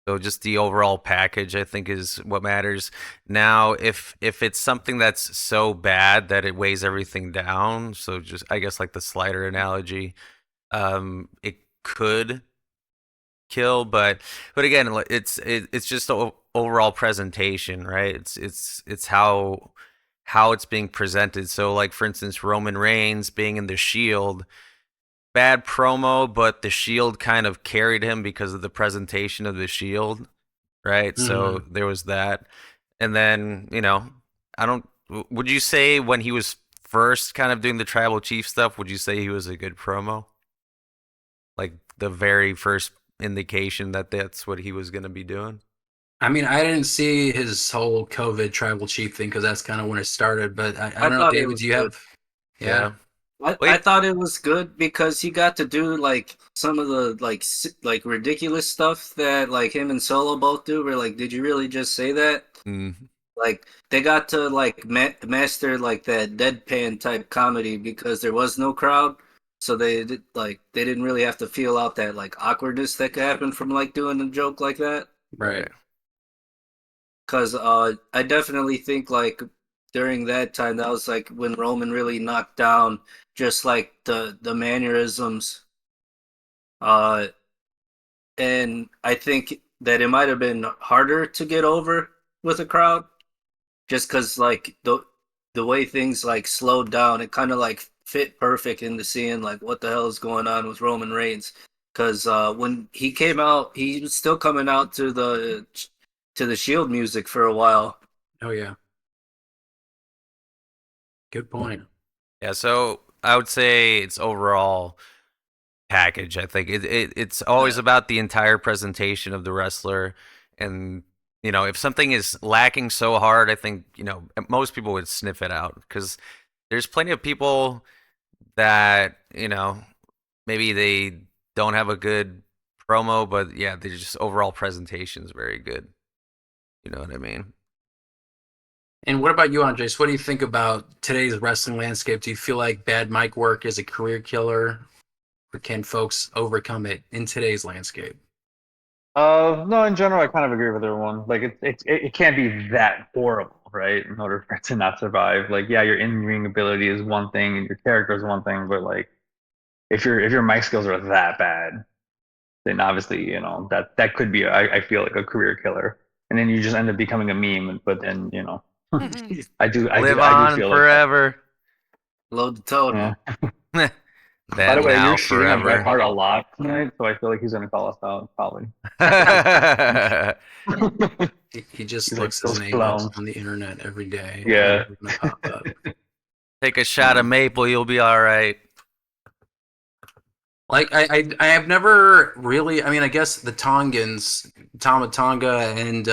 So just the overall package, I think, is what matters. Now, if it's something that's so bad that it weighs everything down, so just I guess like the slider analogy, it could kill, but again, it's just the overall presentation, right? It's how it's being presented. So, like for instance, Roman Reigns being in the Shield, bad promo, but the Shield kind of carried him because of the presentation of the Shield, right? Mm-hmm. So there was that. And then, I don't would you say when he was first kind of doing the tribal chief stuff, would you say he was a good promo? Like the very first indication that that's what he was going to be doing? I mean, I didn't see his whole COVID tribal chief thing because that's kind of when it started. But I I don't know, thought it David. was Do you good. have? Yeah. Yeah. I Wait. thought it was good because he got to do like some of the like ridiculous stuff that like him and Solo both do. Where like, did you really just say that? Mm. Like they got to like master like that deadpan type comedy because there was no crowd, so they didn't really have to feel out that like awkwardness that could happen from like doing a joke like that. Right. Because I definitely think like during that time that was like when Roman really knocked down just like the mannerisms. Uh, and I think that it might have been harder to get over with a crowd just because like the way things like slowed down, it kind of like fit perfect into seeing like what the hell is going on with Roman Reigns. Because when he came out, he was still coming out to the Shield music for a while. Oh yeah. Good point. Yeah, so I would say it's overall package. I think it's always about the entire presentation of the wrestler, and if something is lacking so hard, I think most people would sniff it out because there's plenty of people that maybe they don't have a good promo, but yeah, they just overall presentation is very good. You know what I mean? And what about you, Andres? What do you think about today's wrestling landscape? Do you feel like bad mic work is a career killer, or can folks overcome it in today's landscape? No, in general, I kind of agree with everyone. Like it can't be that horrible, right? In order for it to not survive. Like, yeah, your in-ring ability is one thing and your character is one thing, but like if your mic skills are that bad, then obviously, that could be I feel like a career killer. And then you just end up becoming a meme, but then, I do I Live do I do on feel like that. forever. Load the totem. Yeah. By the Then way, now you're shitting on Bret forever. Hart a lot tonight, so I feel like he's gonna call us out probably. He just He's like looks his those name up clowns. on the internet every day, and Yeah. it's gonna pop up. Take a shot of maple, you'll be all right. Like I have never really. I mean, I guess the Tongans, Tama Tonga and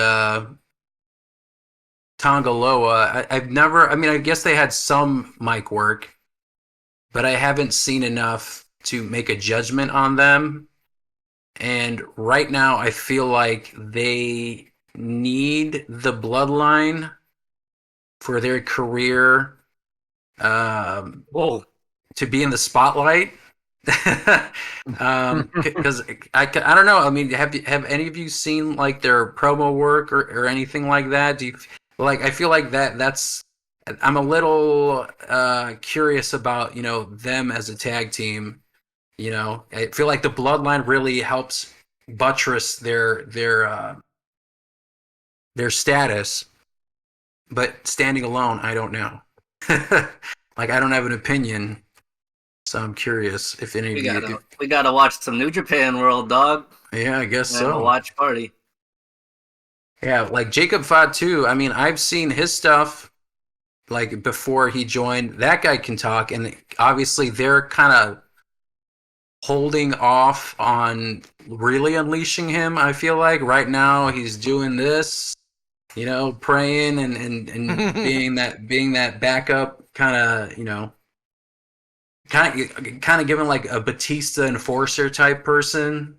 Tongaloa. I've never. I mean, I guess they had some mic work, but I haven't seen enough to make a judgment on them. And right now, I feel like they need the bloodline for their career Whoa. to be in the spotlight. Because I don't know. I mean, have any of you seen like their promo work or anything like that? Do you like? I feel like that's. I'm a little curious about them as a tag team. I feel like the bloodline really helps buttress their their status, but standing alone, I don't know. Like, I don't have an opinion, so I'm curious if any of We you. gotta we gotta watch some New Japan World, dog. Yeah, I guess And a so. watch party. Yeah, like Jacob Fatu. I mean, I've seen his stuff like before he joined. That guy can talk, and obviously they're kind of holding off on really unleashing him. I feel like right now he's doing this, praying and being that backup kind of, kind of giving like a Batista enforcer type person.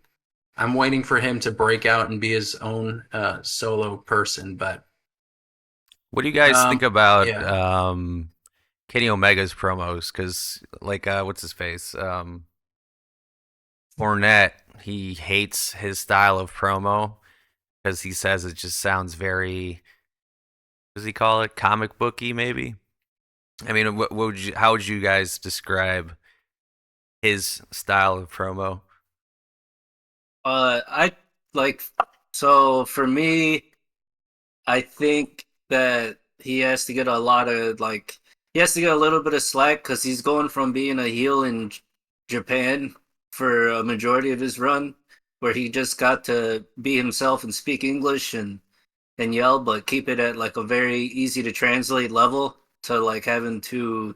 I'm waiting for him to break out and be his own solo person, but What do you guys think about yeah. Kenny Omega's promos? Because like, what's his face? Fournette, he hates his style of promo because he says it just sounds very, what does he call it? Comic booky, maybe. I mean, how would you guys describe his style of promo? I like so for me, I think that he has to get a lot of like he has to get a little bit of slack because he's going from being a heel in Japan for a majority of his run, where he just got to be himself and speak English and yell, but keep it at like a very easy to translate level to like having to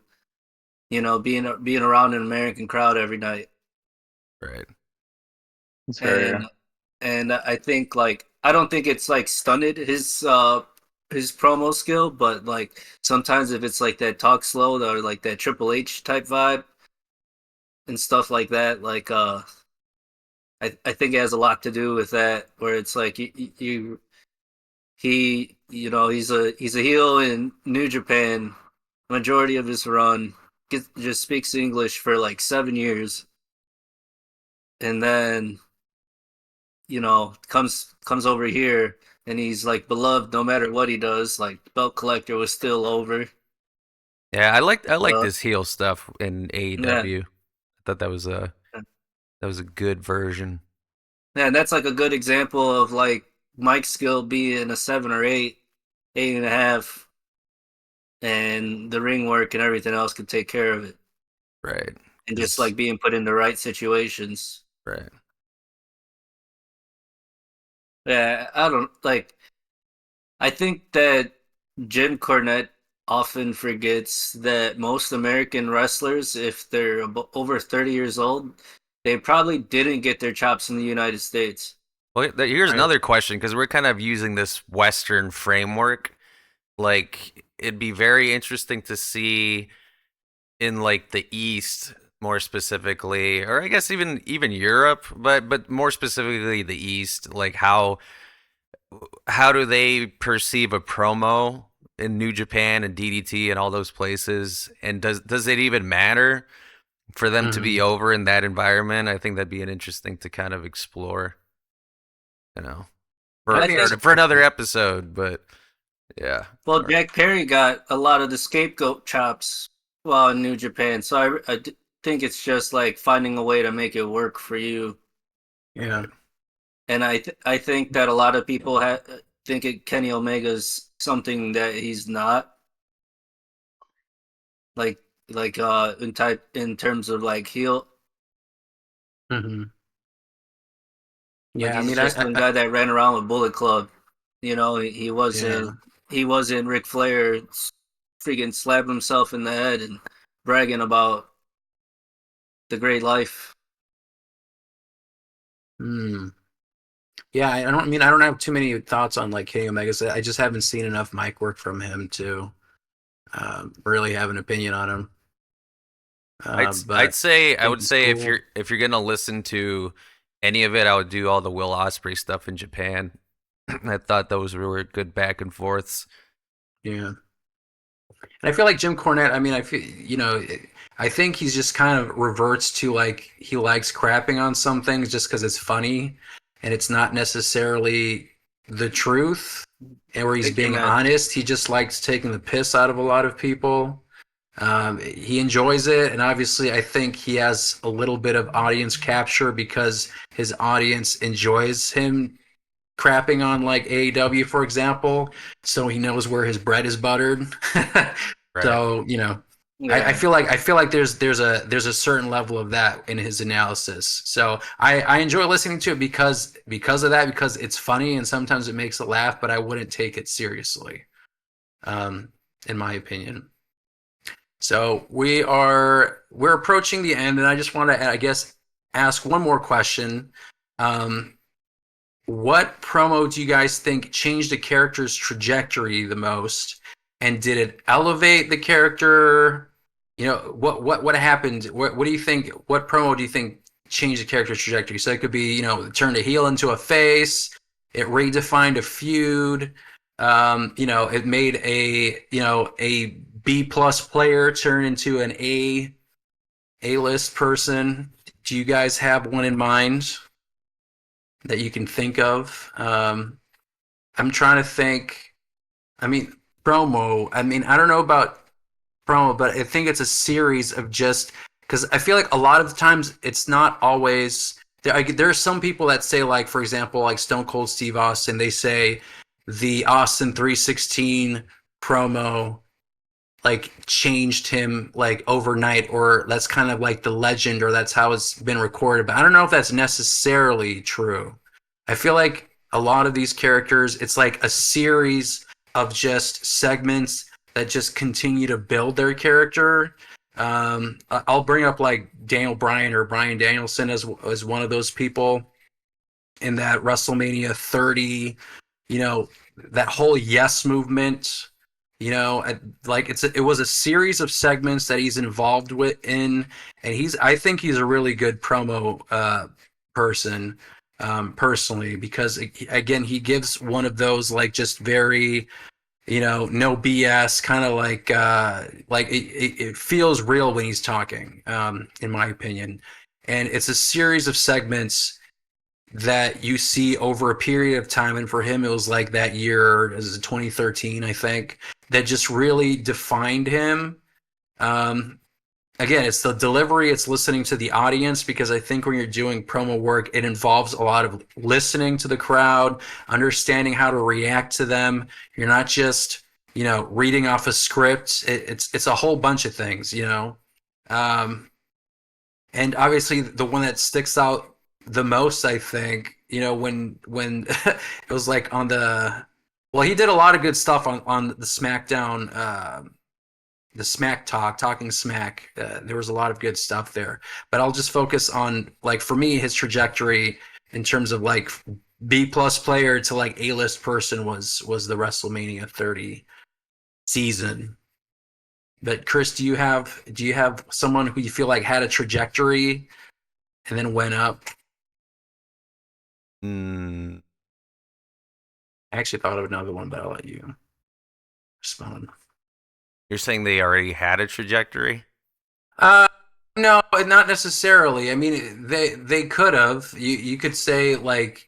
being around an American crowd every night. Right. It's fair, yeah. And I think like I don't think it's like stunted his promo skill, but like sometimes if it's like that talk slow or like that Triple H type vibe and stuff like that, like I think it has a lot to do with that, where it's like he's a heel in New Japan majority of his run, just speaks English for like 7 years, and then comes over here and he's like beloved no matter what he does. Like Belt Collector was still over. Yeah, I like Uh, this heel stuff in yeah, AEW. I thought that was a good version. yeah, and that's like a good example of like Mike's skill being a 7 or 8, 8.5, and the ring work and everything else could take care of it, Right. and just 'Cause- like being put in the right situations. right. Yeah, I don't like. I think that Jim Cornette often forgets that most American wrestlers, if they're over 30 years old, they probably didn't get their chops in the United States. Well, here's Right. another question because we're kind of using this Western framework. Like, it'd be very interesting to see in like the East more specifically, or I guess even Europe, but more specifically the East, like how do they perceive a promo in New Japan and DDT and all those places, and does it even matter for them to be Mhm. over in that environment? I think that'd be an interesting to kind of explore, you know, I for I think for, it's think, for another episode. But yeah, well, all right. Jack Perry got a lot of the scapegoat chops while in New Japan, so think it's just like finding a way to make it work for you. yeah. And I think that a lot of people think Kenny Omega's something that he's not. Like in terms of like heel, Hmm. like Yeah, I he's mean, just some guy that ran around with Bullet Club. He yeah. wasn't Ric Flair freaking slapping himself in the head and bragging about the great life. Hmm. Yeah, I don't have too many thoughts on like Kenny Omega. I just haven't seen enough mic work from him to really have an opinion on him. I'd But say I I think would he's say cool. if you're gonna listen to any of it, I would do all the Will Ospreay stuff in Japan. I thought those were good back and forths. Yeah. And I feel like Jim Cornette, I mean, I think he's just kind of reverts to like he likes crapping on some things just because it's funny and it's not necessarily the truth and where he's Take your being man. honest. He just likes taking the piss out of a lot of people. He enjoys it, and obviously, I think he has a little bit of audience capture because his audience enjoys him crapping on like AEW, for example, so he knows where his bread is buttered. Right. So I Yeah. feel like there's a certain level of that in his analysis. So I enjoy listening to it because of that, because it's funny and sometimes it makes it laugh, but I wouldn't take it seriously, um, in my opinion. So we're approaching the end, and I just want to, I guess, ask one more question. Um, what promo do you guys think changed a character's trajectory the most? And did it elevate the character? What happened? What do you think? What promo do you think changed the character's trajectory? So it could be, turned a heel into a face. It redefined a feud. It made a B plus player turn into an A list person. Do you guys have one in mind that you can think of? I'm trying to think. I mean, promo. I mean, I don't know about promo, but I think it's a series of just, because I feel like a lot of the times it's not always there are some people that say, like, for example, like Stone Cold Steve Austin, they say the Austin 316 promo like changed him like overnight, or that's kind of like the legend, or that's how it's been recorded, but I don't know if that's necessarily true. I feel like a lot of these characters, it's like a series of just segments that just continue to build their character. I'll bring up like Daniel Bryan or Bryan Danielson as one of those people in that WrestleMania 30, that whole yes movement, like it was a series of segments that he's involved with in, and I think he's a really good promo person, personally, because again, he gives one of those like just very, no BS kind of like it feels real when he's talking, in my opinion. And it's a series of segments that you see over a period of time, and for him it was like that year, it was 2013, I think, that just really defined him. um Again, it's the delivery, it's listening to the audience, because I think when you're doing promo work, it involves a lot of listening to the crowd, understanding how to react to them. You're not just, reading off a script. It's a whole bunch of things. um and obviously the one that sticks out the most, I think, when it was like on the, well, he did a lot of good stuff on the SmackDown, the Smack Talk, Talking Smack. There was a lot of good stuff there, but I'll just focus on, like, for me, his trajectory in terms of like B plus player to like A list person was the WrestleMania 30 season. But Chris, do you have someone who you feel like had a trajectory and then went up? Mm, I actually thought of another one, but I'll let you respond. you're saying they already had a trajectory? Uh, no, not necessarily. I mean, they could have. You could say, like,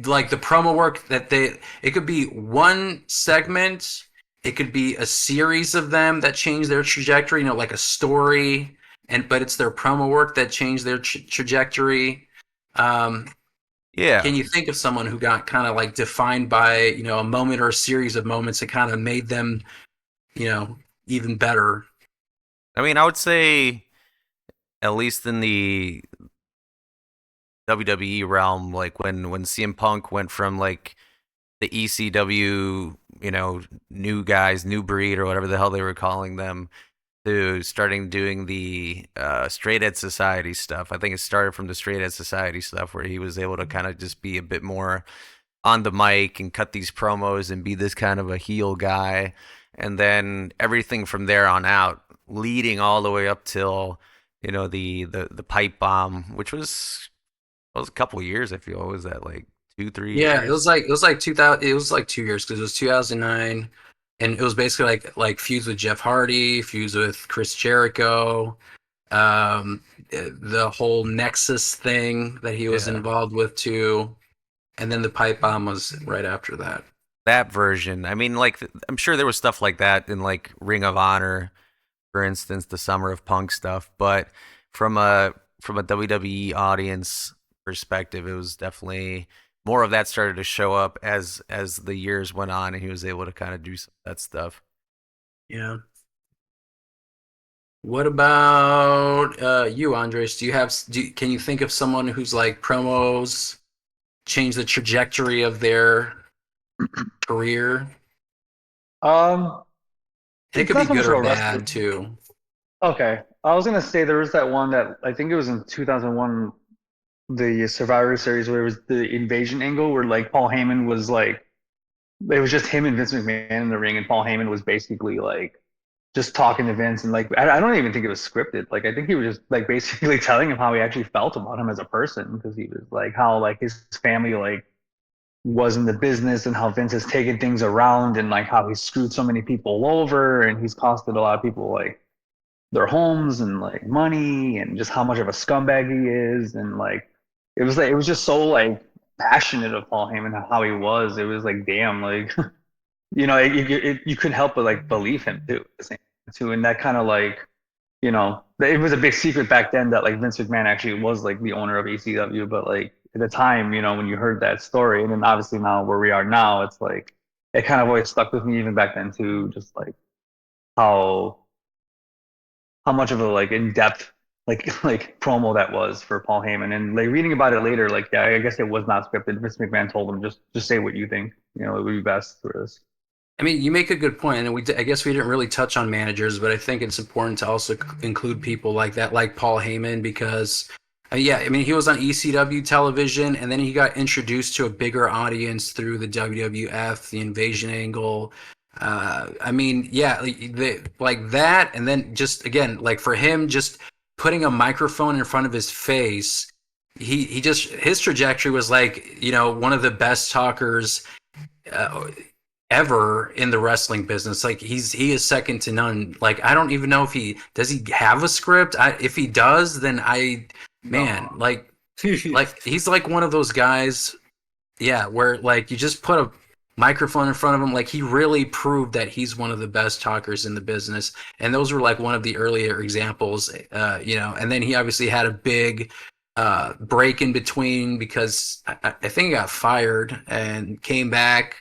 like the promo work that it could be one segment, it could be a series of them that change their trajectory, like a story, but it's their promo work that changed their trajectory. Um, Yeah. can you think of someone who got kind of like defined by, a moment or a series of moments that kind of made them, you know, even better? I mean, I would say, at least in the WWE realm, like when CM Punk went from like the ECW, new guys, new breed, or whatever the hell they were calling them, to starting doing the Straight Edge Society stuff. I think it started from the Straight Edge Society stuff, where he was able to kind of just be a bit more on the mic and cut these promos and be this kind of a heel guy. And then everything from there on out, leading all the way up till, the pipe bomb, which was a couple of years. I feel, what was that, like 2-3 Yeah, it years? was like 2000. It was like 2 years, because it was 2009, and it was basically like feuds with Jeff Hardy, feuds with Chris Jericho, the whole Nexus thing that he was Yeah. involved with too, and then the pipe bomb was right after that. That version. I mean, like, I'm sure there was stuff like that in like Ring of Honor, for instance, the Summer of Punk stuff. But from a WWE audience perspective, it was definitely more of that started to show up as the years went on, and he was able to kind of do some of that stuff. Yeah. What about you, Andres? Can you think of someone who's like promos change the trajectory of their career? It It's could be not so much good of or a wrestler. bad too. Okay, I was gonna say there was that one that I think it was in 2001, the Survivor Series, where it was the invasion angle, where like Paul Heyman was like, it was just him and Vince McMahon in the ring, and Paul Heyman was basically like just talking to Vince, and like I don't even think it was scripted. Like I think he was just like basically telling him how he actually felt about him as a person, because he was like how like his family like was in the business, and how Vince has taken things around, and like how he's screwed so many people over, and he's costed a lot of people like their homes and like money, and just how much of a scumbag he is. And like it was just so like passionate of Paul Heyman how he was. It was like damn, like you couldn't help but like believe him too at the same time too. And that kind of like, it was a big secret back then that like Vince McMahon actually was like the owner of ECW. But like at the time, when you heard that story, and then obviously now where we are now, it's like it kind of always stuck with me even back then too. Just like how much of a like in depth like promo that was for Paul Heyman. And like reading about it later, like yeah, I guess it was not scripted. Vince McMahon told him just say what you think. It would be best for this. I mean, you make a good point, and I guess we didn't really touch on managers, but I think it's important to also include people like that, like Paul Heyman, because yeah, I mean, he was on ECW television, and then he got introduced to a bigger audience through the WWF, the Invasion angle. I mean, yeah, like that, and then just again, like for him, just putting a microphone in front of his face, he just his trajectory was like one of the best talkers. Uh, Ever in the wrestling business. Like he is second to none. Like I don't even know if he have a script. If he does, then man, No. like he's like one of those guys, yeah, where like you just put a microphone in front of him. Like he really proved that he's one of the best talkers in the business. And those were like one of the earlier examples, and then he obviously had a big break in between because I think he got fired and came back,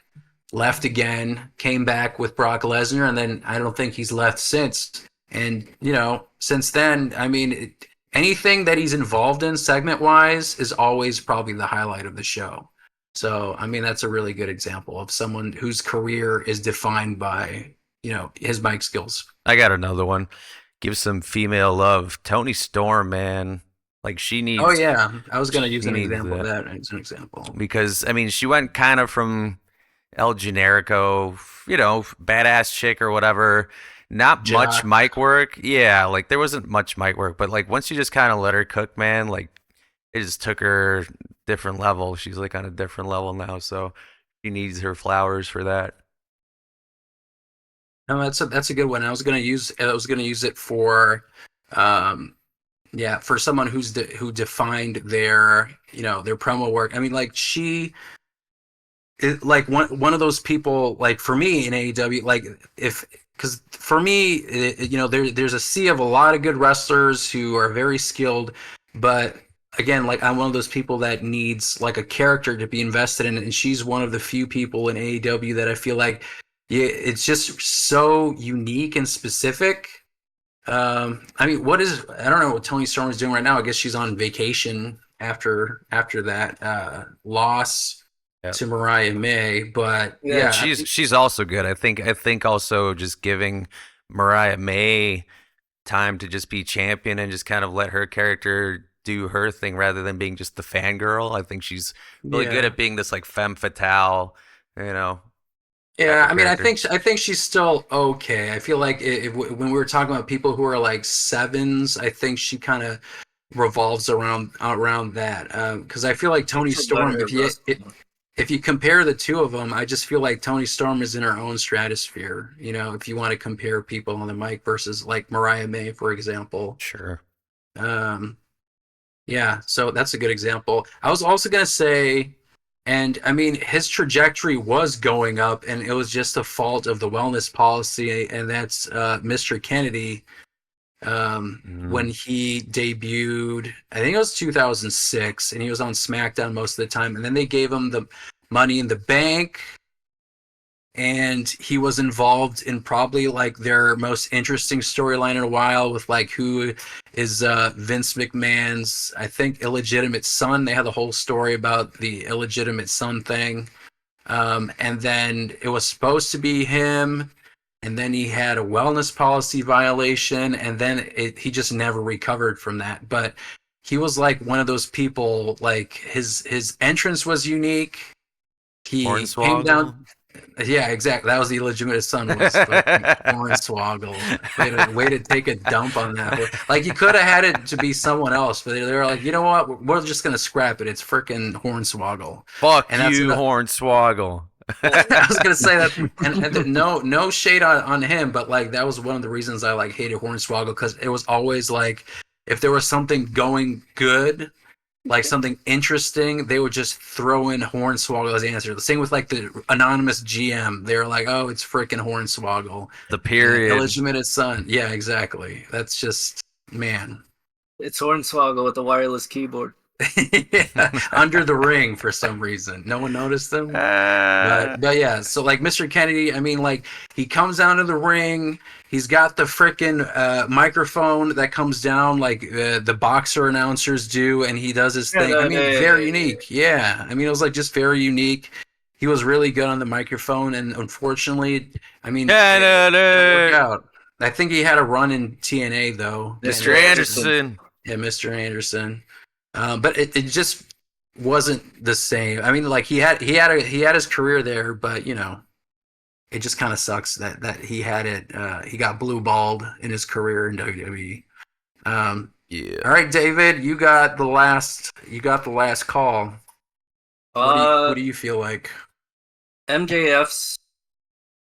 left again, came back with Brock Lesnar, and then I don't think he's left since. And since then, I mean, anything that he's involved in segment wise is always probably the highlight of the show. So I mean, that's a really good example of someone whose career is defined by his mic skills. I got another one. Give some female love. Tony Storm, man. Like she needs. Oh yeah, I was gonna use She an needs example of that. that as an example. Because I mean, she went kind of from El Generico, badass chick or whatever. Not much Jock. mic work. Yeah, like there wasn't much mic work, but like once you just kind of let her cook, man, like it just took her different level. She's like on a different level now, so she needs her flowers for that. No, that's a good one. I was gonna use it for, um, yeah, for someone who defined their promo work. I mean, like like one of those people. Like for me in AEW, like if because for me, there's a sea of a lot of good wrestlers who are very skilled, but again, like I'm one of those people that needs like a character to be invested in, and she's one of the few people in AEW that I feel like, yeah, it's just so unique and specific. I mean, I don't know what Tony Storm is doing right now. I guess she's on vacation after that loss Yep. to Mariah May. But Yeah. But yeah, she's also good. I think also just giving Mariah May time to just be champion and just kind of let her character do her thing rather than being just the fangirl. I think she's really good yeah, at being this like femme fatale, you know, type yeah. of I mean, I character. think I think she's still okay. I feel like when we were talking about people who are like sevens, I think she kind of revolves around that. Because I feel like Tony She's a Storm, better wrestler. if you compare the two of them, I just feel like Tony Storm is in her own stratosphere. If you want to compare people on the mic versus like Mariah May, for example. Sure. Um, yeah, so that's a good example. I was also gonna say, and I mean, his trajectory was going up, and it was just a fault of the wellness policy, and that's Mr. Kennedy. when he debuted. I think it was 2006, and he was on SmackDown most of the time. And then they gave him the Money in the Bank, and he was involved in probably like their most interesting storyline in a while with like who is Vince McMahon's, I think, illegitimate son. They had the whole story about the illegitimate son thing. And then it was supposed to be him, and then he had a wellness policy violation, and then he just never recovered from that. But he was like one of those people, like his entrance was unique. He came down. Yeah, exactly. That was the illegitimate son, was Hornswoggle. Way to take a dump on that. Like, you could have had it to be someone else, but they were like, you know what? We're just gonna scrap it. It's freaking Hornswoggle. Fuck and you, Hornswoggle. I was gonna say that, and no shade on him, but like that was one of the reasons I like hated Hornswoggle, because it was always like if there was something going good, like something interesting, they would just throw in Hornswoggle as the answer. The same with like the anonymous GM. They were like, oh, it's freaking Hornswoggle. The period. Illegitimate son. Yeah, exactly. That's just, man. It's Hornswoggle with a wireless keyboard. Yeah, under the ring for some reason. No one noticed them. But yeah, so like Mr. Kennedy, I mean, like he comes down to the ring. He's got the frickin' microphone that comes down like the boxer announcers do, and he does his thing. I mean, very unique. Yeah, I mean, it was like just very unique. He was really good on the microphone, and unfortunately, I mean, it didn't work out. I think he had a run in TNA though. Mr. Anderson. Yeah, Mr. Anderson. But it just wasn't the same. I mean, like he had his career there, but you know, it just kind of sucks that he had it. He got blue balled in his career in WWE. Yeah. All right, David, you got the last call. What do you feel like? MJF's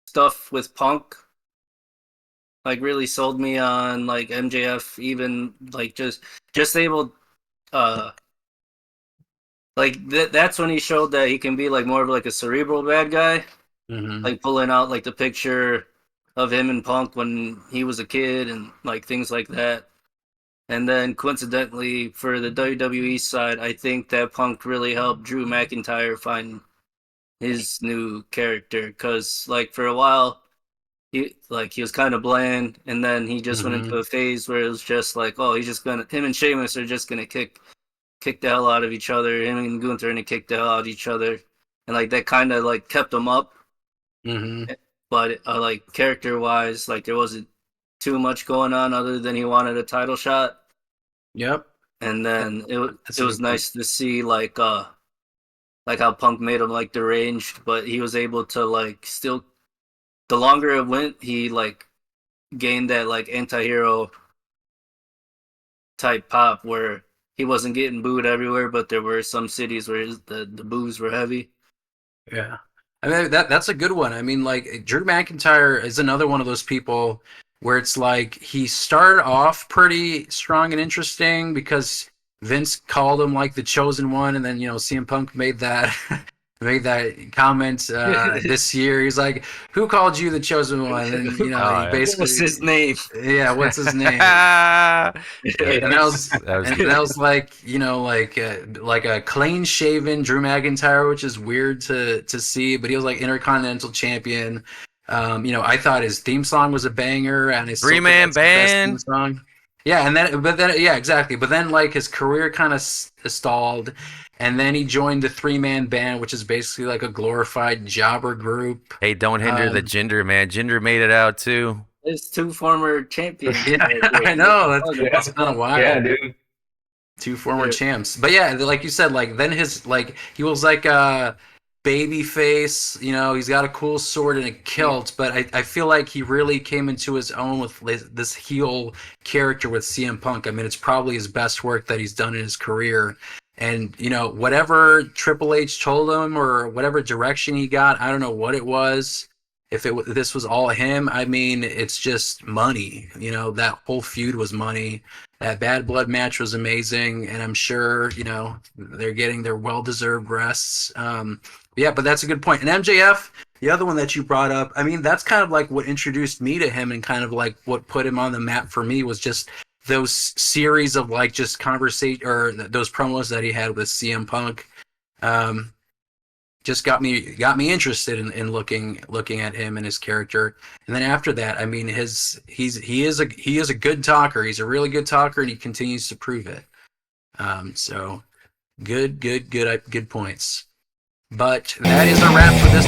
stuff with Punk like really sold me on like MJF, even like just able that's when he showed that he can be like more of like a cerebral bad guy. Mm-hmm. Like pulling out like the picture of him and Punk when he was a kid and like things like that. And then coincidentally for the WWE side, I think that Punk really helped Drew McIntyre find his new character, because like for a while he was kind of bland, and then he just went into a phase where it was just like, oh, him and Sheamus are just gonna kick the hell out of each other. Him and Gunther are gonna kick the hell out of each other, and like that kind of like kept him up. Mm-hmm. But like character wise, like there wasn't too much going on other than he wanted a title shot. Yep. And then it was nice to see like how Punk made him like deranged, but he was able to like still. The longer it went, he like gained that like anti-hero type pop where he wasn't getting booed everywhere, but there were some cities where the boos were heavy. Yeah. I mean, that's a good one. I mean, like Drew McIntyre is another one of those people where it's like he started off pretty strong and interesting because Vince called him like the chosen one, and then, you know, CM Punk made that comment this year. He's like, "Who called you the chosen one?" And you know, he basically, what's his name? Yeah, what's his name? And that was like, you know, like a clean shaven Drew McIntyre, which is weird to see. But he was like Intercontinental Champion. You know, I thought his theme song was a banger, and his 3-man band theme song. Yeah, yeah, exactly. But then like his career kind of stalled. And then he joined the 3-man band, which is basically like a glorified jobber group. Hey, don't hinder the Jinder, man. Jinder made it out too. There's 2 former champions. Yeah, I know. That's kind of wild. Yeah, dude. 2 former champs. But yeah, like you said, like then he was like a baby face. You know, he's got a cool sword and a kilt. But I feel like he really came into his own with this heel character with CM Punk. I mean, it's probably his best work that he's done in his career. And, you know, whatever Triple H told him or whatever direction he got, I don't know what it was. If this was all him, I mean, it's just money. You know, that whole feud was money. That Bad Blood match was amazing. And I'm sure, you know, they're getting their well-deserved rests. Yeah, but that's a good point. And MJF, the other one that you brought up, I mean, that's kind of like what introduced me to him and kind of like what put him on the map for me was just those series of like just conversation or those promos that he had with CM Punk. Just got me interested in looking at him and his character. And then after that, I mean, he is a good talker. He's a really good talker, and he continues to prove it. So good points. But that is a wrap for this